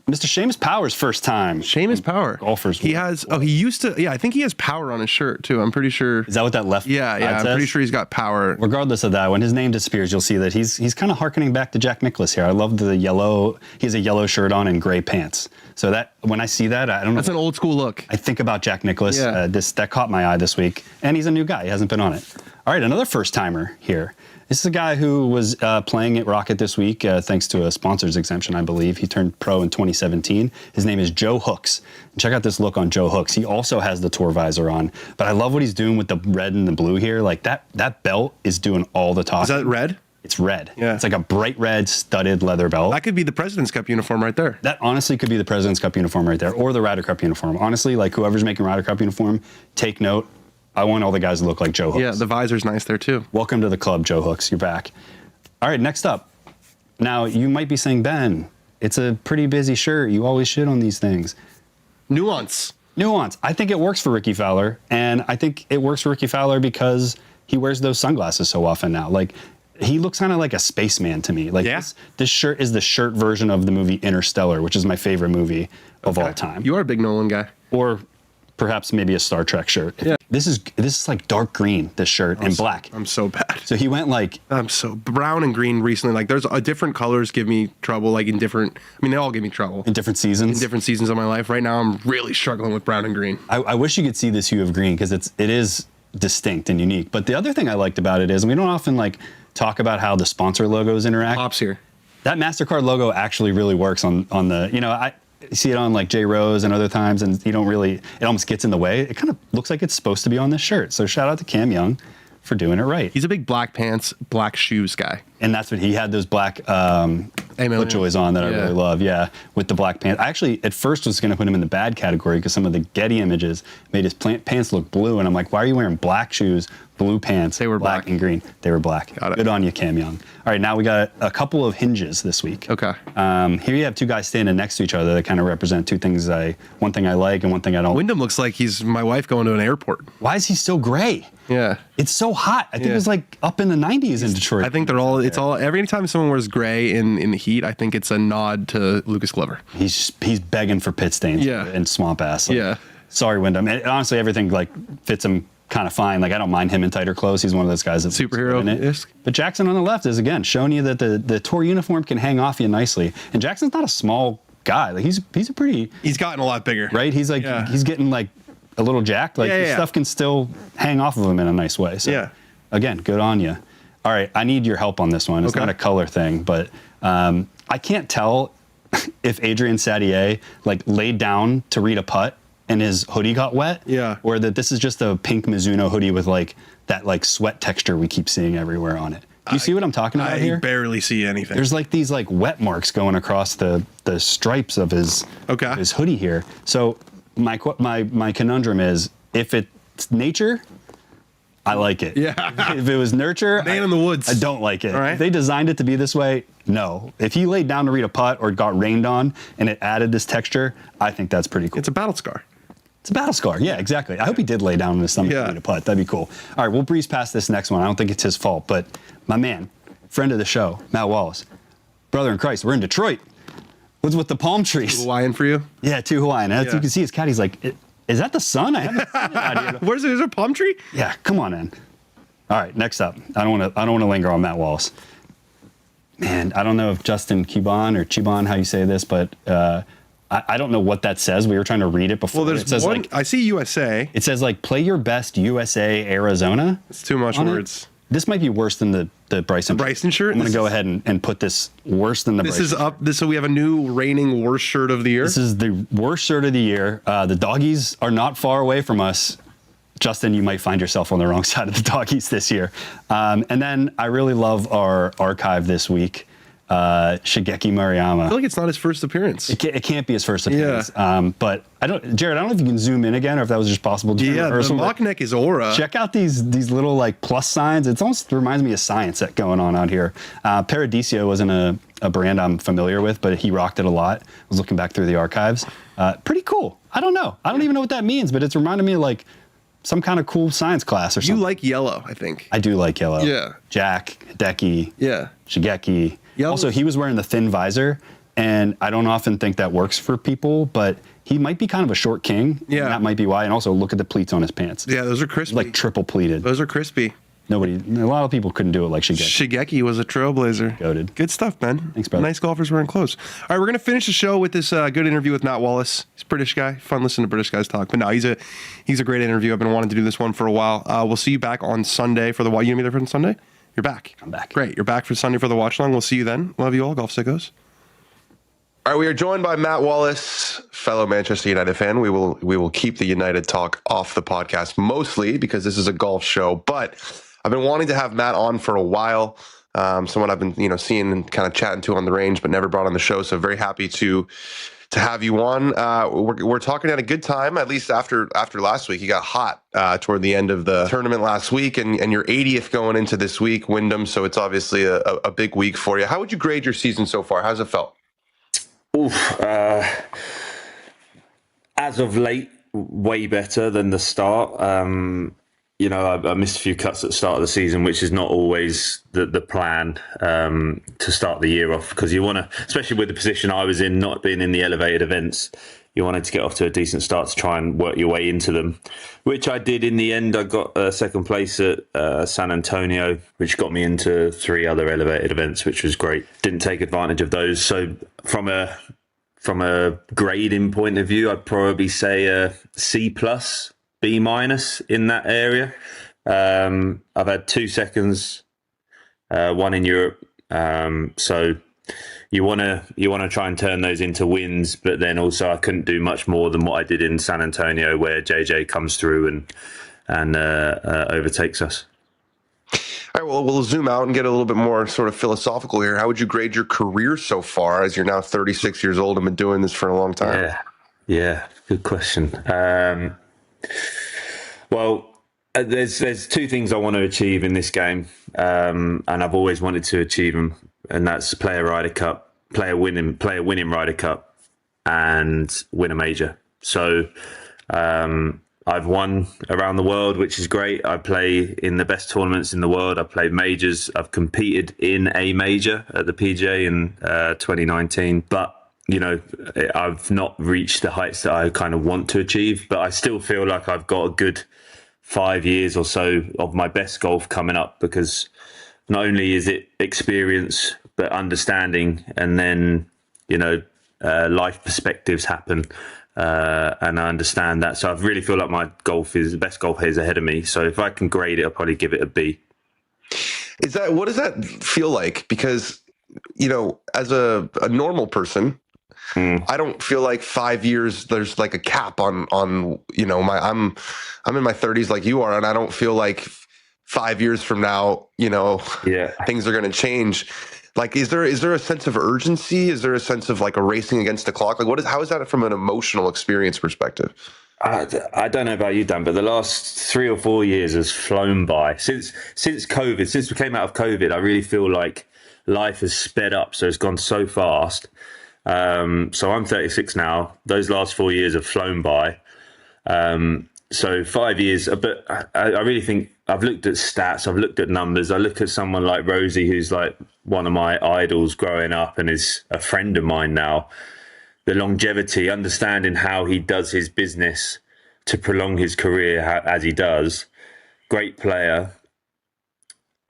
Speaker 6: Mr. Seamus Power's first time.
Speaker 4: Seamus Power.
Speaker 6: Golfers.
Speaker 4: He used to, I think he has Power on his shirt too. I'm pretty sure.
Speaker 6: Is that what that left?
Speaker 4: Yeah, I'm pretty sure he's got Power.
Speaker 6: Regardless of that, when his name disappears, you'll see that he's kind of hearkening back to Jack Nicklaus here. I love the yellow, he has a yellow shirt on and gray pants. So that, when I see that, I don't know.
Speaker 4: That's an old school look.
Speaker 6: I think about Jack Nicklaus.
Speaker 4: Yeah.
Speaker 6: That caught my eye this week. And he's a new guy. He hasn't been on it. All right, another first timer here. This is a guy who was playing at Rocket this week thanks to a sponsor's exemption, I believe. He turned pro in 2017. His name is Joe Hooks. Check out this look on Joe Hooks. He also has the tour visor on, but I love what he's doing with the red and the blue here. Like that belt is doing all the talking.
Speaker 4: Is that red?
Speaker 6: It's red.
Speaker 4: Yeah.
Speaker 6: It's like a bright red studded leather belt.
Speaker 4: That could be the President's Cup uniform right there.
Speaker 6: That honestly could be the President's Cup uniform right there, or the Ryder Cup uniform. Honestly, like whoever's making Ryder Cup uniform, take note. I want all the guys to look like Joe Hooks.
Speaker 4: Yeah, the visor's nice there too.
Speaker 6: Welcome to the club, Joe Hooks. You're back. All right, next up. Now, you might be saying, Ben, it's a pretty busy shirt. You always shit on these things.
Speaker 4: Nuance.
Speaker 6: I think it works for Ricky Fowler, and I think it works for Ricky Fowler because he wears those sunglasses so often now. Like, he looks kind of like a spaceman to me. Like, this shirt is the shirt version of the movie Interstellar, which is my favorite movie of all time.
Speaker 4: You are a big Nolan guy.
Speaker 6: Or perhaps maybe a Star Trek shirt.
Speaker 4: Yeah.
Speaker 6: This is like dark green, this shirt, and black.
Speaker 4: I'm so bad.
Speaker 6: So he went like...
Speaker 4: I'm so brown and green recently. Like there's different colors give me trouble, like in different... I mean, they all give me trouble.
Speaker 6: In different seasons?
Speaker 4: In different seasons of my life. Right now, I'm really struggling with brown and green.
Speaker 6: I wish you could see this hue of green because it is distinct and unique. But the other thing I liked about it is, and we don't often like talk about how the sponsor logos interact.
Speaker 4: Pops here.
Speaker 6: That MasterCard logo actually really works on the... You know, I see it on like J. Rose and other times, and you don't really, it almost gets in the way. It kind of looks like it's supposed to be on this shirt. So shout out to Cam Young for doing it right.
Speaker 4: He's a big black pants, black shoes guy.
Speaker 6: And that's what he had, those black FootJoys on that I really love. Yeah, with the black pants. I actually, at first, was going to put him in the bad category because some of the Getty images made his pants look blue. And I'm like, why are you wearing black shoes, blue pants?
Speaker 4: They were black
Speaker 6: and green. They were black.
Speaker 4: Got it.
Speaker 6: Good on you, Cam Young. All right, now we got a couple of hinges this week.
Speaker 4: Okay.
Speaker 6: Here you have two guys standing next to each other that kind of represent two things one thing I like and one thing I don't.
Speaker 4: Wyndham looks like he's my wife going to an airport.
Speaker 6: Why is he so gray?
Speaker 4: Yeah.
Speaker 6: It's so hot. I think it was like up in the 90s in Detroit.
Speaker 4: I think every time someone wears gray in the heat, I think it's a nod to Lucas Glover.
Speaker 6: He's begging for pit stains and swamp ass. Like, sorry, Wyndham. And honestly, everything like fits him kind of fine. Like, I don't mind him in tighter clothes. He's one of those guys that's
Speaker 4: superhero in it.
Speaker 6: But Jackson on the left is, again, showing you that the tour uniform can hang off you nicely. And Jackson's not a small guy. Like, he's a pretty...
Speaker 4: He's gotten a lot bigger.
Speaker 6: Right? He's like, he's getting like a little jacked. Like, this stuff can still hang off of him in a nice way. So, again, good on you. All right, I need your help on this one. It's not a color thing, but I can't tell if Adrian Sadier like laid down to read a putt and his hoodie got wet, or that this is just a pink Mizuno hoodie with like that like sweat texture we keep seeing everywhere on it. Do you see what I'm talking about here?
Speaker 4: I barely see anything.
Speaker 6: There's like these like wet marks going across the stripes of his hoodie here. So my conundrum is, if it's nature, I like it. Yeah. If it was nurture,
Speaker 4: man in the woods,
Speaker 6: I don't like it.
Speaker 4: All right.
Speaker 6: If they designed it to be this way, no. If he laid down to read a putt or got rained on and it added this texture, I think that's pretty cool.
Speaker 4: It's a battle scar.
Speaker 6: It's a battle scar. Yeah, exactly. I hope he did lay down on his stomach to read a putt. That'd be cool. All right, we'll breeze past this next one. I don't think it's his fault, but my man, friend of the show, Matt Wallace, brother in Christ, we're in Detroit. What's with the palm trees?
Speaker 4: Hawaiian for you?
Speaker 6: Yeah, too Hawaiian. As you can see, his caddy's like, is that the sun? I haven't seen it out here.
Speaker 4: Where's a palm tree?
Speaker 6: Yeah, come on in. All right, next up. I don't want to linger on Matt Wallace. Man, I don't know if Justin Chibon, how you say this, but I don't know what that says. We were trying to read it before.
Speaker 4: Well, there's
Speaker 6: it says,
Speaker 4: one.
Speaker 6: like,
Speaker 4: I see USA.
Speaker 6: It says like, play your best USA Arizona.
Speaker 4: It's too much words.
Speaker 6: This might be worse than the Bryson.
Speaker 4: The Bryson shirt.
Speaker 6: I'm going to go ahead and put this worse than the
Speaker 4: This
Speaker 6: Bryson
Speaker 4: is up. So we have a new reigning worst shirt of the year.
Speaker 6: This is the worst shirt of the year. The doggies are not far away from us. Justin, you might find yourself on the wrong side of the doggies this year. And then I really love our archive this week. Shigeki Maruyama.
Speaker 4: I feel like it's not his first appearance.
Speaker 6: It can't be his first appearance. But Jared, I don't know if you can zoom in again or if that was just possible.
Speaker 4: The mock neck is aura.
Speaker 6: Check out these little like plus signs. It almost reminds me of science going on out here. Paradiso wasn't a brand I'm familiar with, but he rocked it a lot. I was looking back through the archives. Pretty cool. I don't know. I don't even know what that means, but it's reminded me of like some kind of cool science class or something.
Speaker 4: You like yellow, I think.
Speaker 6: I do like yellow.
Speaker 4: Yeah.
Speaker 6: Jack, Hideki, Shigeki.
Speaker 4: Yellow.
Speaker 6: Also, he was wearing the thin visor, and I don't often think that works for people, but he might be kind of a short king. Yeah. And that might be why. And also, look at the pleats on his pants.
Speaker 4: Yeah, those are crispy.
Speaker 6: Like triple pleated.
Speaker 4: Those are crispy.
Speaker 6: A lot of people couldn't do it like Shigeki.
Speaker 4: Shigeki was a trailblazer.
Speaker 6: Goated.
Speaker 4: Good stuff, man.
Speaker 6: Thanks, brother.
Speaker 4: Nice golfers wearing clothes. All right, we're going to finish the show with this good interview with Matt Wallace. He's a British guy. Fun listening to British guys talk. But no, he's a great interview. I've been wanting to do this one for a while. We'll see you back on Sunday for the... You going to be there for Sunday? You're back.
Speaker 6: I'm back.
Speaker 4: Great. You're back for Sunday for the watch along. We'll see you then. Love you all, golf sickos. All right, we are joined by Matt Wallace, fellow Manchester United fan. We will keep the United talk off the podcast mostly because this is a golf show, but I've been wanting to have Matt on for a while. Someone I've been seeing and kind of chatting to on the range, but never brought on the show. So very happy to have you on. We're talking at a good time, at least after last week. You got hot toward the end of the tournament last week, and your 80th going into this week, Wyndham. So it's obviously a big week for you. How would you grade your season so far? How's it felt?
Speaker 11: As of late, way better than the start. I missed a few cuts at the start of the season, which is not always the plan to start the year off, because you want to, especially with the position I was in, not being in the elevated events, you wanted to get off to a decent start to try and work your way into them, which I did in the end. I got second place at San Antonio, which got me into 3 other elevated events, which was great. Didn't take advantage of those. So from a grading point of view, I'd probably say a C+, B- in that area. I've had 2 seconds, 1 in Europe. So you want to try and turn those into wins, but then also I couldn't do much more than what I did in San Antonio, where JJ comes through and overtakes us.
Speaker 4: All right, well, we'll zoom out and get a little bit more sort of philosophical here. How would you grade your career so far, as you're now 36 years old and been doing this for a long time?
Speaker 11: Yeah, good question. Well, there's 2 things I want to achieve in this game, and I've always wanted to achieve them, and that's play a Ryder Cup, play a winning Ryder Cup, and win a major. So I've won around the world, which is great. I play in the best tournaments in the world. I've played majors. I've competed in a major at the PGA in 2019. But, you know, I've not reached the heights that I kind of want to achieve. But I still feel like I've got a good 5 years or so of my best golf coming up, because not only is it experience, but understanding, and then, you know, life perspectives happen. And I understand that. So I really feel like my golf is the best golf is ahead of me. So if I can grade it, I'll probably give it a B.
Speaker 4: What does that feel like? Because, you know, as a normal person, I don't feel like 5 years, there's like a cap on, you know, I'm in my 30s like you are, and I don't feel like 5 years from now, you know, things are going to change. Like, is there a sense of urgency? Is there a sense of like a racing against the clock? Like, how is that from an emotional experience perspective?
Speaker 11: I don't know about you, Dan, but the last 3 or 4 years has flown by. Since COVID, since we came out of COVID, I really feel like life has sped up. So it's gone so fast. So I'm 36 now. Those last 4 years have flown by. So 5 years, but I really think I've looked at stats, I've looked at numbers. I look at someone like Rosie, who's like one of my idols growing up and is a friend of mine now. The longevity, understanding how he does his business to prolong his career as he does. Great player.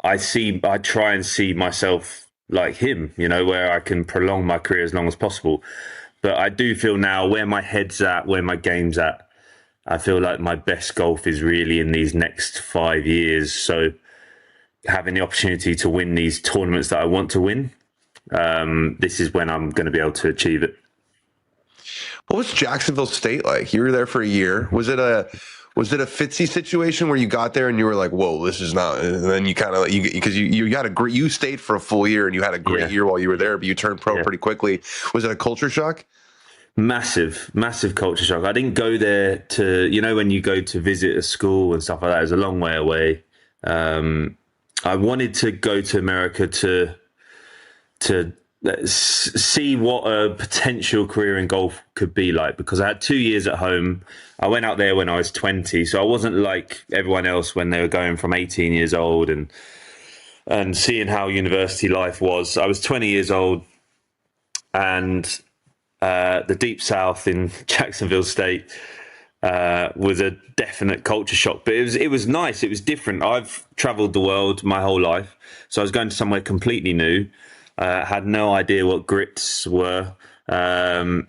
Speaker 11: I try and see myself like him, you know, where I can prolong my career as long as possible. But I do feel now where my head's at, where my game's at, I feel like my best golf is really in these next 5 years. So having the opportunity to win these tournaments that I want to win, this is when I'm going to be able to achieve it.
Speaker 4: What was Jacksonville State like? You were there for a year. Was it a Fitzy situation where you got there and you were like, whoa, this is not, and then you kind of, because you stayed for a full year and you had a great year while you were there, but you turned pro pretty quickly. Was it a culture shock?
Speaker 11: Massive culture shock. I didn't go there to, you know, when you go to visit a school and stuff like that, it's a long way away. I wanted to go to America to see what a potential career in golf could be like, because I had 2 years at home. I went out there when I was 20, so I wasn't like everyone else when they were going from 18 years old and seeing how university life was. I was 20 years old, and the Deep South in Jacksonville State was a definite culture shock, but it was nice. It was different. I've traveled the world my whole life, so I was going to somewhere completely new. Had no idea what grits were, and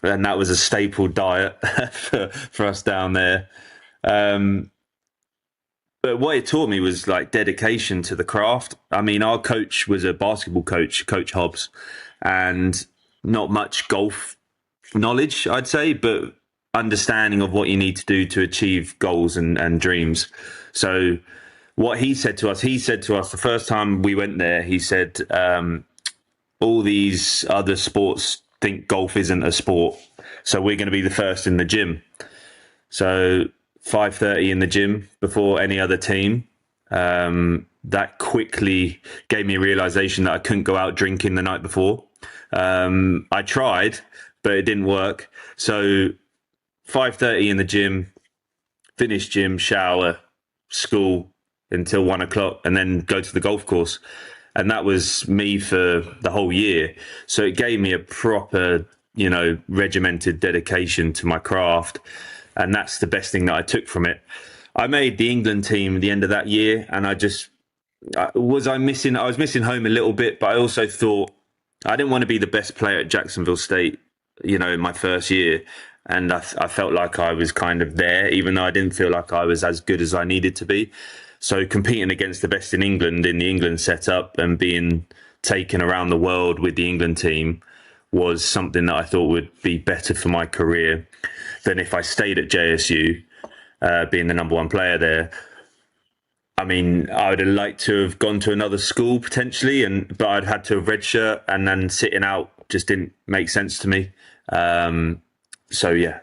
Speaker 11: that was a staple diet for us down there. But what it taught me was like dedication to the craft. I mean, our coach was a basketball coach, Coach Hobbs, and not much golf knowledge, I'd say, but understanding of what you need to do to achieve goals and dreams. So what he said to us the first time we went there, he said, all these other sports think golf isn't a sport, so we're going to be the first in the gym. So 5:30 in the gym before any other team. That quickly gave me a realization that I couldn't go out drinking the night before. I tried, but it didn't work. So 5:30 in the gym, finish gym, shower, school until 1 o'clock, and then go to the golf course. And that was me for the whole year. So it gave me a proper, you know, regimented dedication to my craft. And that's the best thing that I took from it. I made the England team at the end of that year, and I was missing home a little bit, but I also thought I didn't want to be the best player at Jacksonville State, you know, in my first year. And I felt like I was kind of there, even though I didn't feel like I was as good as I needed to be. So competing against the best in England, in the England setup, and being taken around the world with the England team was something that I thought would be better for my career than if I stayed at JSU, being the number one player there. I mean, I would have liked to have gone to another school potentially, but I'd had to have redshirt, and then sitting out just didn't make sense to me. So yeah,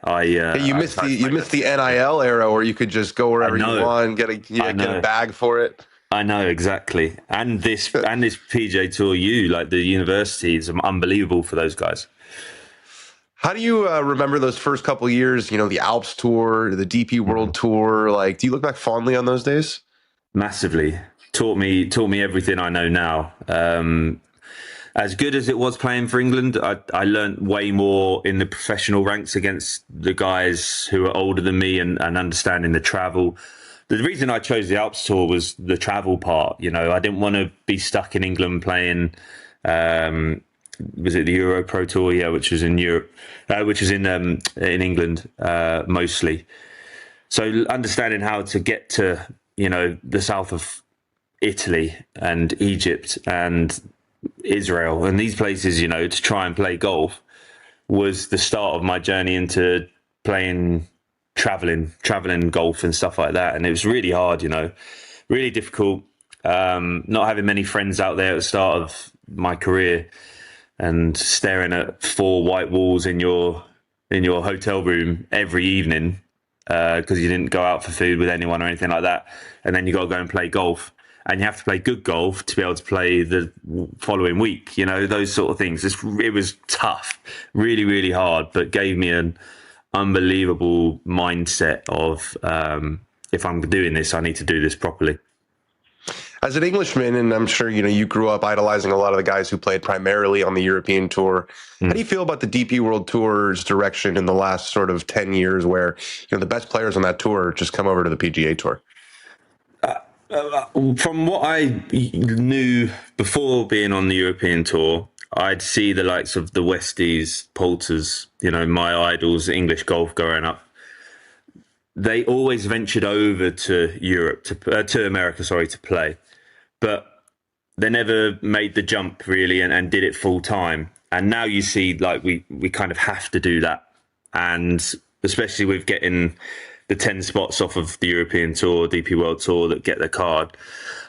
Speaker 4: you missed the NIL era where you could just go wherever you want, get a bag for it.
Speaker 11: I know, exactly. And this PGA Tour like the university is unbelievable for those guys.
Speaker 4: How do you remember those first couple years? You know, the Alps Tour, the DP World Tour. Like, do you look back fondly on those days?
Speaker 11: Massively. Taught me everything I know now. As good as it was playing for England, I learned way more in the professional ranks against the guys who are older than me and understanding the travel. The reason I chose the Alps Tour was the travel part. You know, I didn't want to be stuck in England playing. Was it the Euro Pro Tour? Yeah, which was in Europe, which was in England mostly. So understanding how to get to, you know, the south of Italy and Egypt and Israel and these places, you know, to try and play golf was the start of my journey into playing, traveling golf and stuff like that. And it was really hard, you know, really difficult. Not having many friends out there at the start of my career and staring at 4 white walls in your hotel room every evening because you didn't go out for food with anyone or anything like that. And then you got to go and play golf. And you have to play good golf to be able to play the following week, you know, those sort of things. It was tough, really, really hard, but gave me an unbelievable mindset of if I'm doing this, I need to do this properly.
Speaker 4: As an Englishman, and I'm sure, you know, you grew up idolizing a lot of the guys who played primarily on the European Tour. How do you feel about the DP World Tour's direction in the last sort of 10 years where, you know, the best players on that tour just come over to the PGA Tour?
Speaker 11: From what I knew before being on the European Tour, I'd see the likes of the Westies, Poulters, you know, my idols, English golf growing up. They always ventured over to Europe, to America, to play. But they never made the jump really and did it full time. And now you see, like, we kind of have to do that. And especially with getting the 10 spots off of the European Tour, DP World Tour that get the card.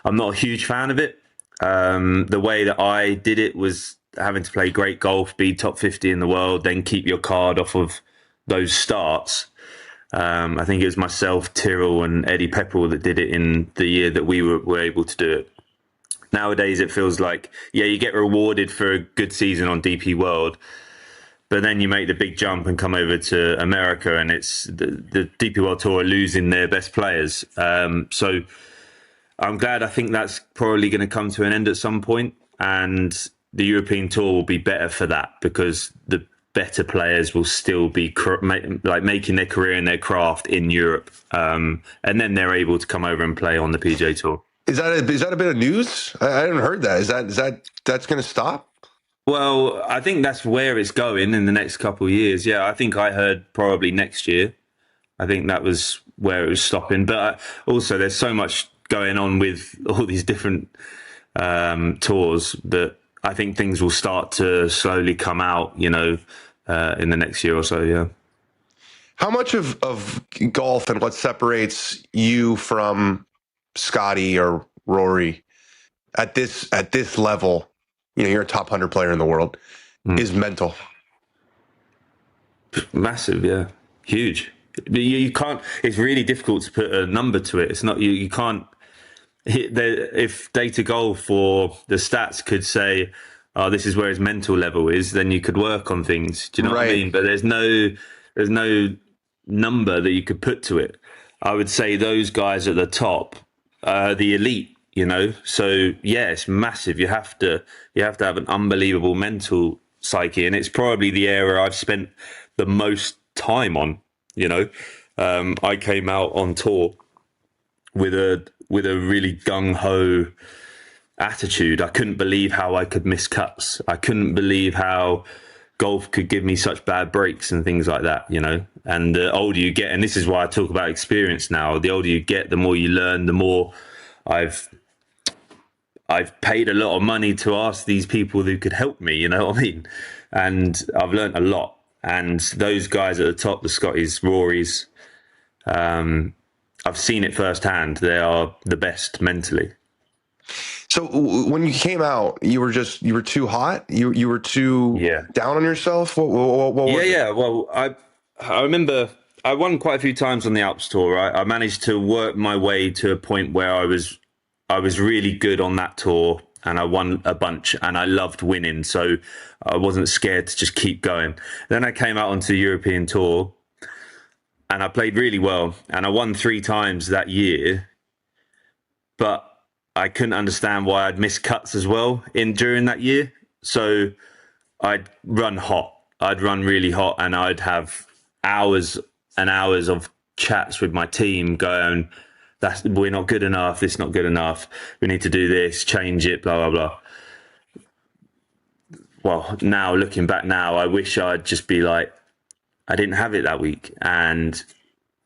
Speaker 11: I'm not a huge fan of it. The way that I did it was having to play great golf, be top 50 in the world, then keep your card off of those starts. I think it was myself, Tyrrell and Eddie Pepperell that did it in the year that we were able to do it. Nowadays, it feels like, yeah, you get rewarded for a good season on DP World, but then you make the big jump and come over to America and it's the DP World Tour are losing their best players. So I'm glad. I think that's probably going to come to an end at some point, and the European Tour will be better for that because the better players will still be making their career and their craft in Europe. And then they're able to come over and play on the PGA Tour.
Speaker 4: Is that a bit of news? I hadn't heard that. Is that's going to stop?
Speaker 11: Well, I think that's where it's going in the next couple of years. Yeah, I think I heard probably next year. I think that was where it was stopping. But also, there's so much going on with all these different tours that I think things will start to slowly come out, you know, in the next year or so. Yeah.
Speaker 4: How much of golf and what separates you from Scotty or Rory at this level? You know, you're a top 100 player in the world, is mental. Massive,
Speaker 11: yeah. Huge. You can't, it's really difficult to put a number to it. It's not, you can't hit if Data Golf or the stats could say, oh, this is where his mental level is, then you could work on things. Do you know what I mean? But there's no number that you could put to it. I would say those guys at the top, the elite, you know, so yeah, it's massive. You have to have an unbelievable mental psyche, and it's probably the area I've spent the most time on. You know, I came out on tour with a really gung ho attitude. I couldn't believe how I could miss cuts. I couldn't believe how golf could give me such bad breaks and things like that. You know, and the older you get, and this is why I talk about experience now. The older you get, the more you learn. The more I've paid a lot of money to ask these people who could help me, you know what I mean? And I've learned a lot. And those guys at the top, the Scotties, Rorys, I've seen it firsthand. They are the best mentally.
Speaker 4: So when you came out, you were too hot? You were too down on yourself? What was it?
Speaker 11: Yeah. Well, I remember I won quite a few times on the Alps Tour. I managed to work my way to a point where I was really good on that tour. and I won a bunch, and I loved winning, so I wasn't scared to just keep going. Then I came out onto the European Tour, and I played really well, and I won 3 times that year, but I couldn't understand why I'd miss cuts as well during that year. So I'd run hot. I'd run really hot, and I'd have hours and hours of chats with my team going, we're not good enough, this is not good enough, we need to do this, change it, blah, blah, blah. Well, now, looking back now, I wish I'd just be like, I didn't have it that week. And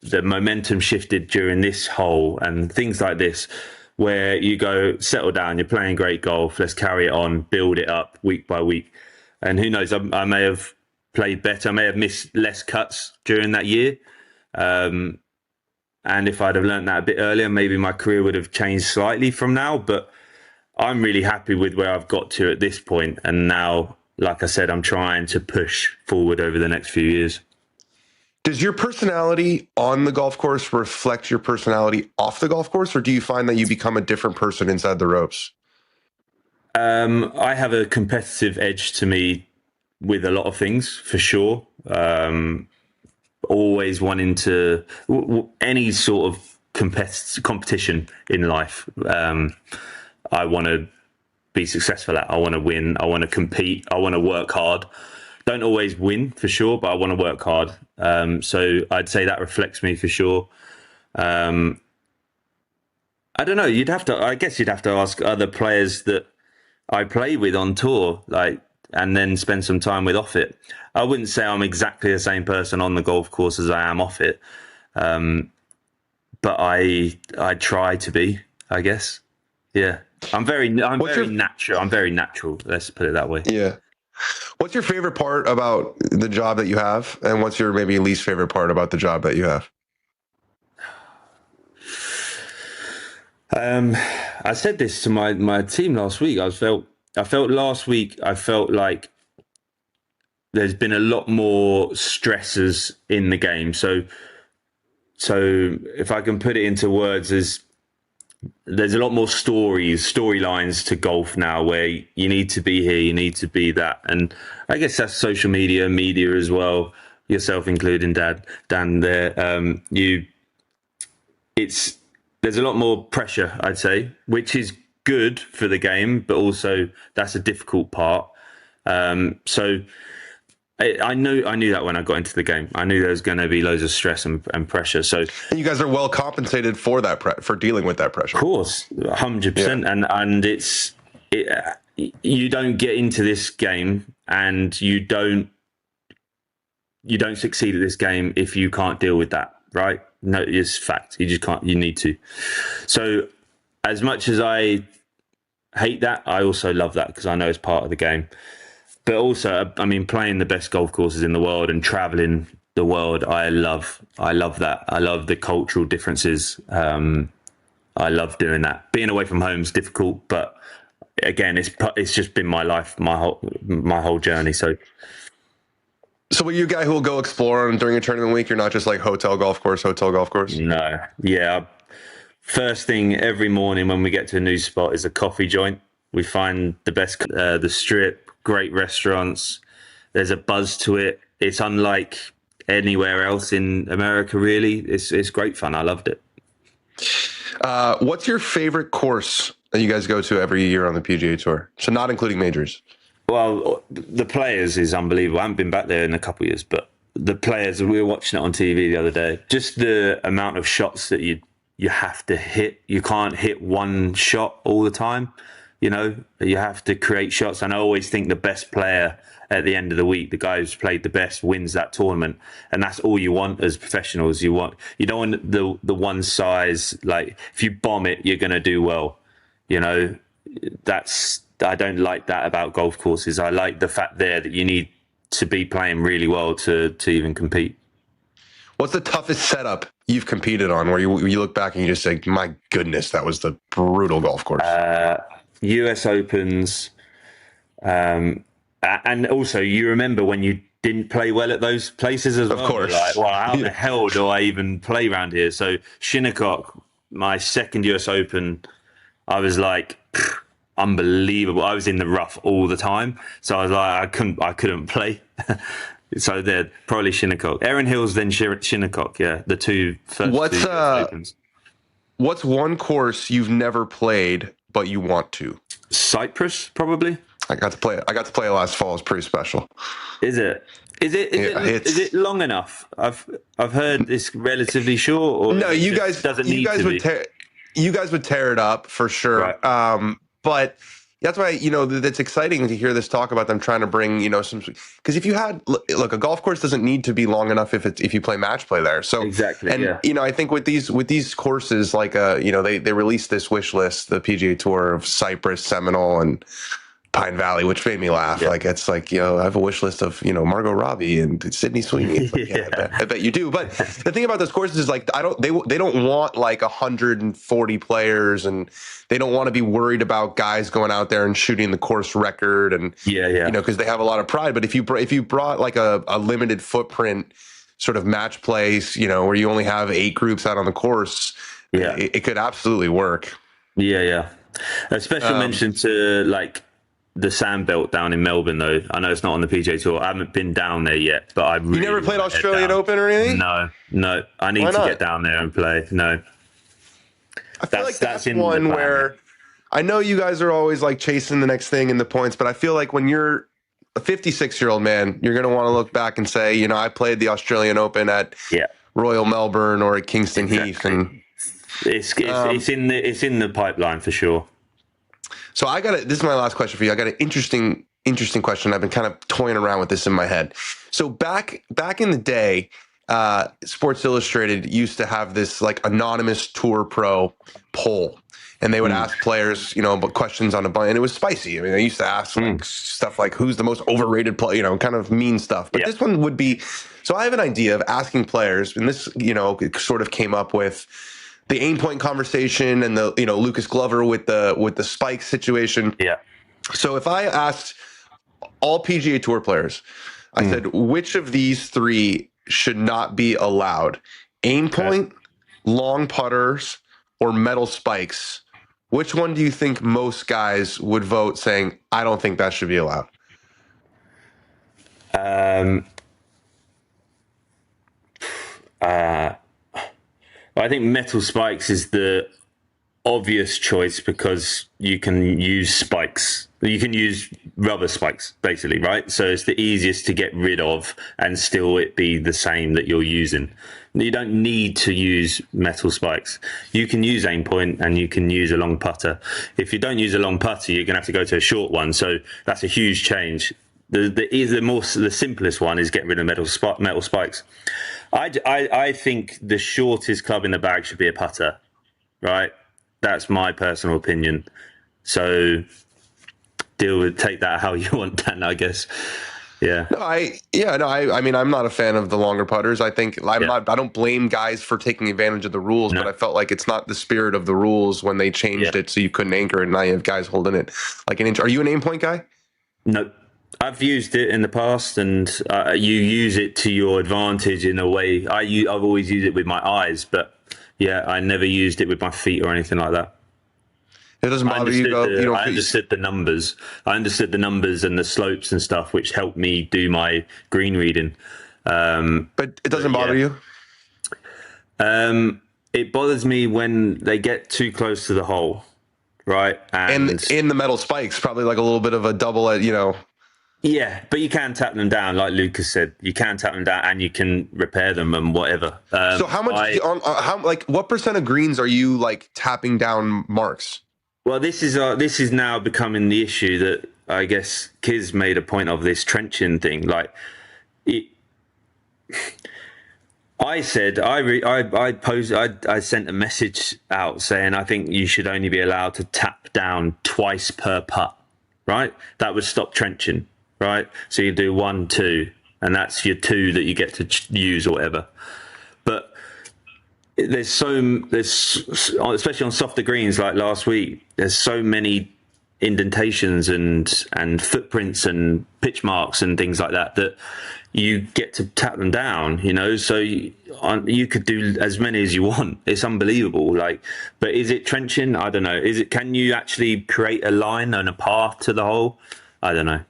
Speaker 11: the momentum shifted during this hole and things like this, where you go, settle down, you're playing great golf, let's carry it on, build it up week by week. And who knows, I may have played better, I may have missed less cuts during that year. And if I'd have learned that a bit earlier, maybe my career would have changed slightly from now. But I'm really happy with where I've got to at this point. And now, like I said, I'm trying to push forward over the next few years.
Speaker 4: Does your personality on the golf course reflect your personality off the golf course, or do you find that you become a different person inside the ropes?
Speaker 11: I have a competitive edge to me with a lot of things, for sure. Always wanting to any sort of competition in life. I want to be successful at. I want to win. I want to compete. I want to work hard. Don't always win, for sure, but I want to work hard. So I'd say that reflects me, for sure. I don't know. I guess you'd have to ask other players that I play with on tour, and then spend some time with off it. I wouldn't say I'm exactly the same person on the golf course as I am off it. But I try to be, I guess. Yeah. I'm very natural. I'm very natural. Let's put it that way.
Speaker 4: Yeah. What's your favorite part about the job that you have? And what's your maybe least favorite part about the job that you have?
Speaker 11: I said this to my team last week. I felt last week, I felt like there's been a lot more stresses in the game. So if I can put it into words, there's a lot more storylines to golf now, where you need to be here, you need to be that. And I guess that's social media as well, yourself including Dan there. There's a lot more pressure, I'd say, which is good for the game, but also that's a difficult part. So I knew that when I got into the game. I knew there was going to be loads of stress and pressure. So, and
Speaker 4: you guys are well compensated for that for dealing with that pressure.
Speaker 11: Of course, 100%. And you don't get into this game, and you don't succeed at this game if you can't deal with that, right? No, it's fact. You just can't. You need to. So, as much as I hate that, I also love that, because I know it's part of the game. But also, I mean, playing the best golf courses in the world and traveling the world, I love that. I love the cultural differences. I love doing that. Being away from home is difficult, but again, it's just been my life, my whole journey. So
Speaker 4: are you a guy who will go explore during a tournament week? You're not just like hotel golf course.
Speaker 11: No. Yeah. First thing every morning when we get to a new spot is a coffee joint. We find the best, the Strip. Great restaurants. There's a buzz to it. It's unlike anywhere else in America, really. It's great fun. I loved it.
Speaker 4: What's your favorite course that you guys go to every year on the PGA Tour? So not including majors.
Speaker 11: Well, the Players is unbelievable. I haven't been back there in a couple of years, but the Players, we were watching it on TV the other day. Just the amount of shots that you have to hit. You can't hit one shot all the time. You know, you have to create shots. And I always think the best player at the end of the week, the guy who's played the best, wins that tournament. And that's all you want as professionals. You don't want the one size, like if you bomb it, you're going to do well. You know, I don't like that about golf courses. I like the fact there that you need to be playing really well to even compete.
Speaker 4: What's the toughest setup you've competed on where you look back and you just say, my goodness, that was the brutal golf course?
Speaker 11: US Opens, and also you remember when you didn't play well at those places as well.
Speaker 4: Of course.
Speaker 11: You're like, well, how the hell do I even play around here? So Shinnecock, my second US Open, I was like, unbelievable. I was in the rough all the time, so I was like, I couldn't play. So they're probably Shinnecock. Erin Hills, then Shinnecock. Yeah, the first two Opens.
Speaker 4: What's one course you've never played but you want to? Cyprus,
Speaker 11: probably.
Speaker 4: I got to play it last fall. It's pretty special.
Speaker 11: Is it? Is it long enough? I've heard it's relatively short. Or
Speaker 4: no, you guys would tear it up for sure. Right. But that's why, that's exciting to hear this talk about them trying to bring, some, because if you had, look, a golf course doesn't need to be long enough if you play match play there. So
Speaker 11: exactly.
Speaker 4: And, I think with these courses, like, they released this wish list, the PGA Tour of Cypress, Seminole, and Pine Valley, which made me laugh. Yeah. Like, it's like, I have a wish list of, Margot Robbie and Sydney Sweeney. Like, I bet you do. But the thing about those courses is, like, they don't want like 140 players, and they don't want to be worried about guys going out there and shooting the course record, and because they have a lot of pride. But if you brought like a limited footprint sort of match place, where you only have 8 groups out on the course, it could absolutely work.
Speaker 11: Yeah. A special mention to like the Sandbelt down in Melbourne, though. I know it's not on the PGA Tour. I haven't been down there yet, but I really.
Speaker 4: You never played Australian Open or anything?
Speaker 11: No. I need to get down there and play. No.
Speaker 4: I feel like that's one where I know you guys are always like chasing the next thing in the points, but I feel like when you're a 56-year-old man, you're going to want to look back and say, I played the Australian Open at Royal Melbourne or at Kingston Heath, and
Speaker 11: it's in the pipeline for sure.
Speaker 4: So this is my last question for you. I got an interesting question. I've been kind of toying around with this in my head. So back in the day, Sports Illustrated used to have this like anonymous Tour Pro poll, and they would ask players, questions on a bunch, and it was spicy. I mean, they used to ask like stuff like who's the most overrated player, kind of mean stuff. But this one would be. So I have an idea of asking players, and this, it sort of came up with the aim point conversation and the, Lucas Glover with the spike situation.
Speaker 11: Yeah.
Speaker 4: So if I asked all PGA Tour players, I said, which of these 3 should not be allowed? Aim point, long putters, or metal spikes? Which one do you think most guys would vote saying, I don't think that should be allowed?
Speaker 11: I think metal spikes is the obvious choice because you can use spikes. You can use rubber spikes, basically, right? So it's the easiest to get rid of and still it be the same that you're using. You don't need to use metal spikes. You can use aim point and you can use a long putter. If you don't use a long putter, you're going to have to go to a short one. So that's a huge change. The simplest one is get rid of metal spikes. I think the shortest club in the bag should be a putter, right? That's my personal opinion. So take that how you want, Dan, I guess. Yeah.
Speaker 4: I mean, I'm not a fan of the longer putters. I think I don't blame guys for taking advantage of the rules, but I felt like it's not the spirit of the rules when they changed it so you couldn't anchor it, and now you have guys holding it like an inch. Are you an aim point guy?
Speaker 11: No. I've used it in the past, and you use it to your advantage in a way. I've always used it with my eyes, but I never used it with my feet or anything like that.
Speaker 4: It doesn't bother you.
Speaker 11: I understood the numbers. I understood the numbers and the slopes and stuff, which helped me do my green reading.
Speaker 4: But it doesn't bother you?
Speaker 11: It bothers me when they get too close to the hole, right?
Speaker 4: And in the metal spikes, probably like a little bit of a double,
Speaker 11: Yeah, but you can tap them down, like Lucas said. You can tap them down, and you can repair them and whatever.
Speaker 4: So how much? What percent of greens are you like tapping down marks?
Speaker 11: Well, this is now becoming the issue that I guess Kiz made a point of, this trenching thing. Like, I said I sent a message out saying I think you should only be allowed to tap down twice per putt. Right, that would stop trenching. Right, so you do 1, 2, and that's your 2 that you get to use or whatever. But there's especially on softer greens like last week, there's so many indentations and footprints and pitch marks and things like that you get to tap them down, you know, so you could do as many as you want. It's unbelievable. Like, but is it trenching? I don't know. Can you actually create a line and a path to the hole? I don't know.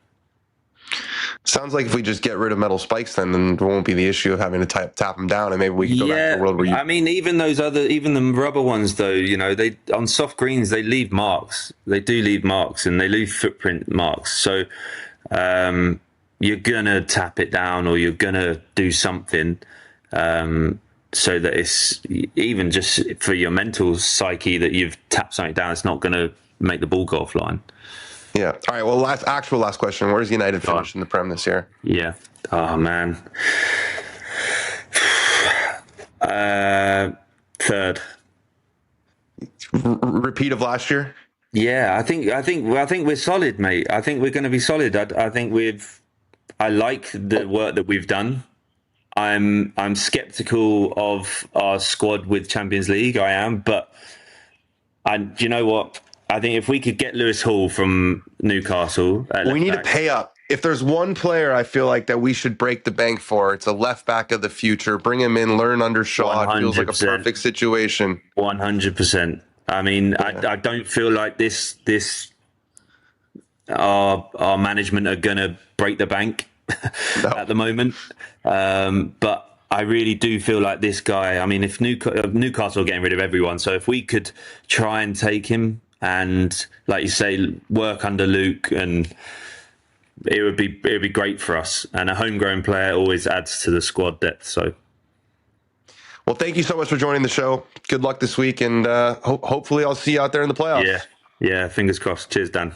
Speaker 4: Sounds like if we just get rid of metal spikes, then there won't be the issue of having to tap them down, and maybe we can go back to a world where
Speaker 11: I mean, even the rubber ones, though, you know, they on soft greens they leave marks. They do leave marks, and they leave footprint marks. So you're gonna tap it down, or you're gonna do something so that it's even just for your mental psyche that you've tapped something down. It's not gonna make the ball go offline.
Speaker 4: Yeah. All right. Well, last question. Where's United finish in the Prem this year?
Speaker 11: Yeah. Oh man. Third.
Speaker 4: Repeat of last year.
Speaker 11: Yeah, I think we're solid, mate. I think we're going to be solid. I like the work that we've done. I'm skeptical of our squad with Champions League. I am, but do you know what? I think if we could get Lewis Hall from Newcastle,
Speaker 4: we need to pay up. If there's one player I feel like that we should break the bank for, it's a left back of the future. Bring him in, learn under Shaw. It feels like a perfect situation.
Speaker 11: 100%. I mean, yeah. I don't feel like our management are going to break the bank at the moment. But I really do feel like this guy, I mean, if Newcastle are getting rid of everyone, so if we could try and take him and, like you say, work under Luke, and it would be great for us. And a homegrown player always adds to the squad depth. So,
Speaker 4: well, thank you so much for joining the show. Good luck this week, and hopefully I'll see you out there in the playoffs.
Speaker 11: Yeah, fingers crossed. Cheers, Dan.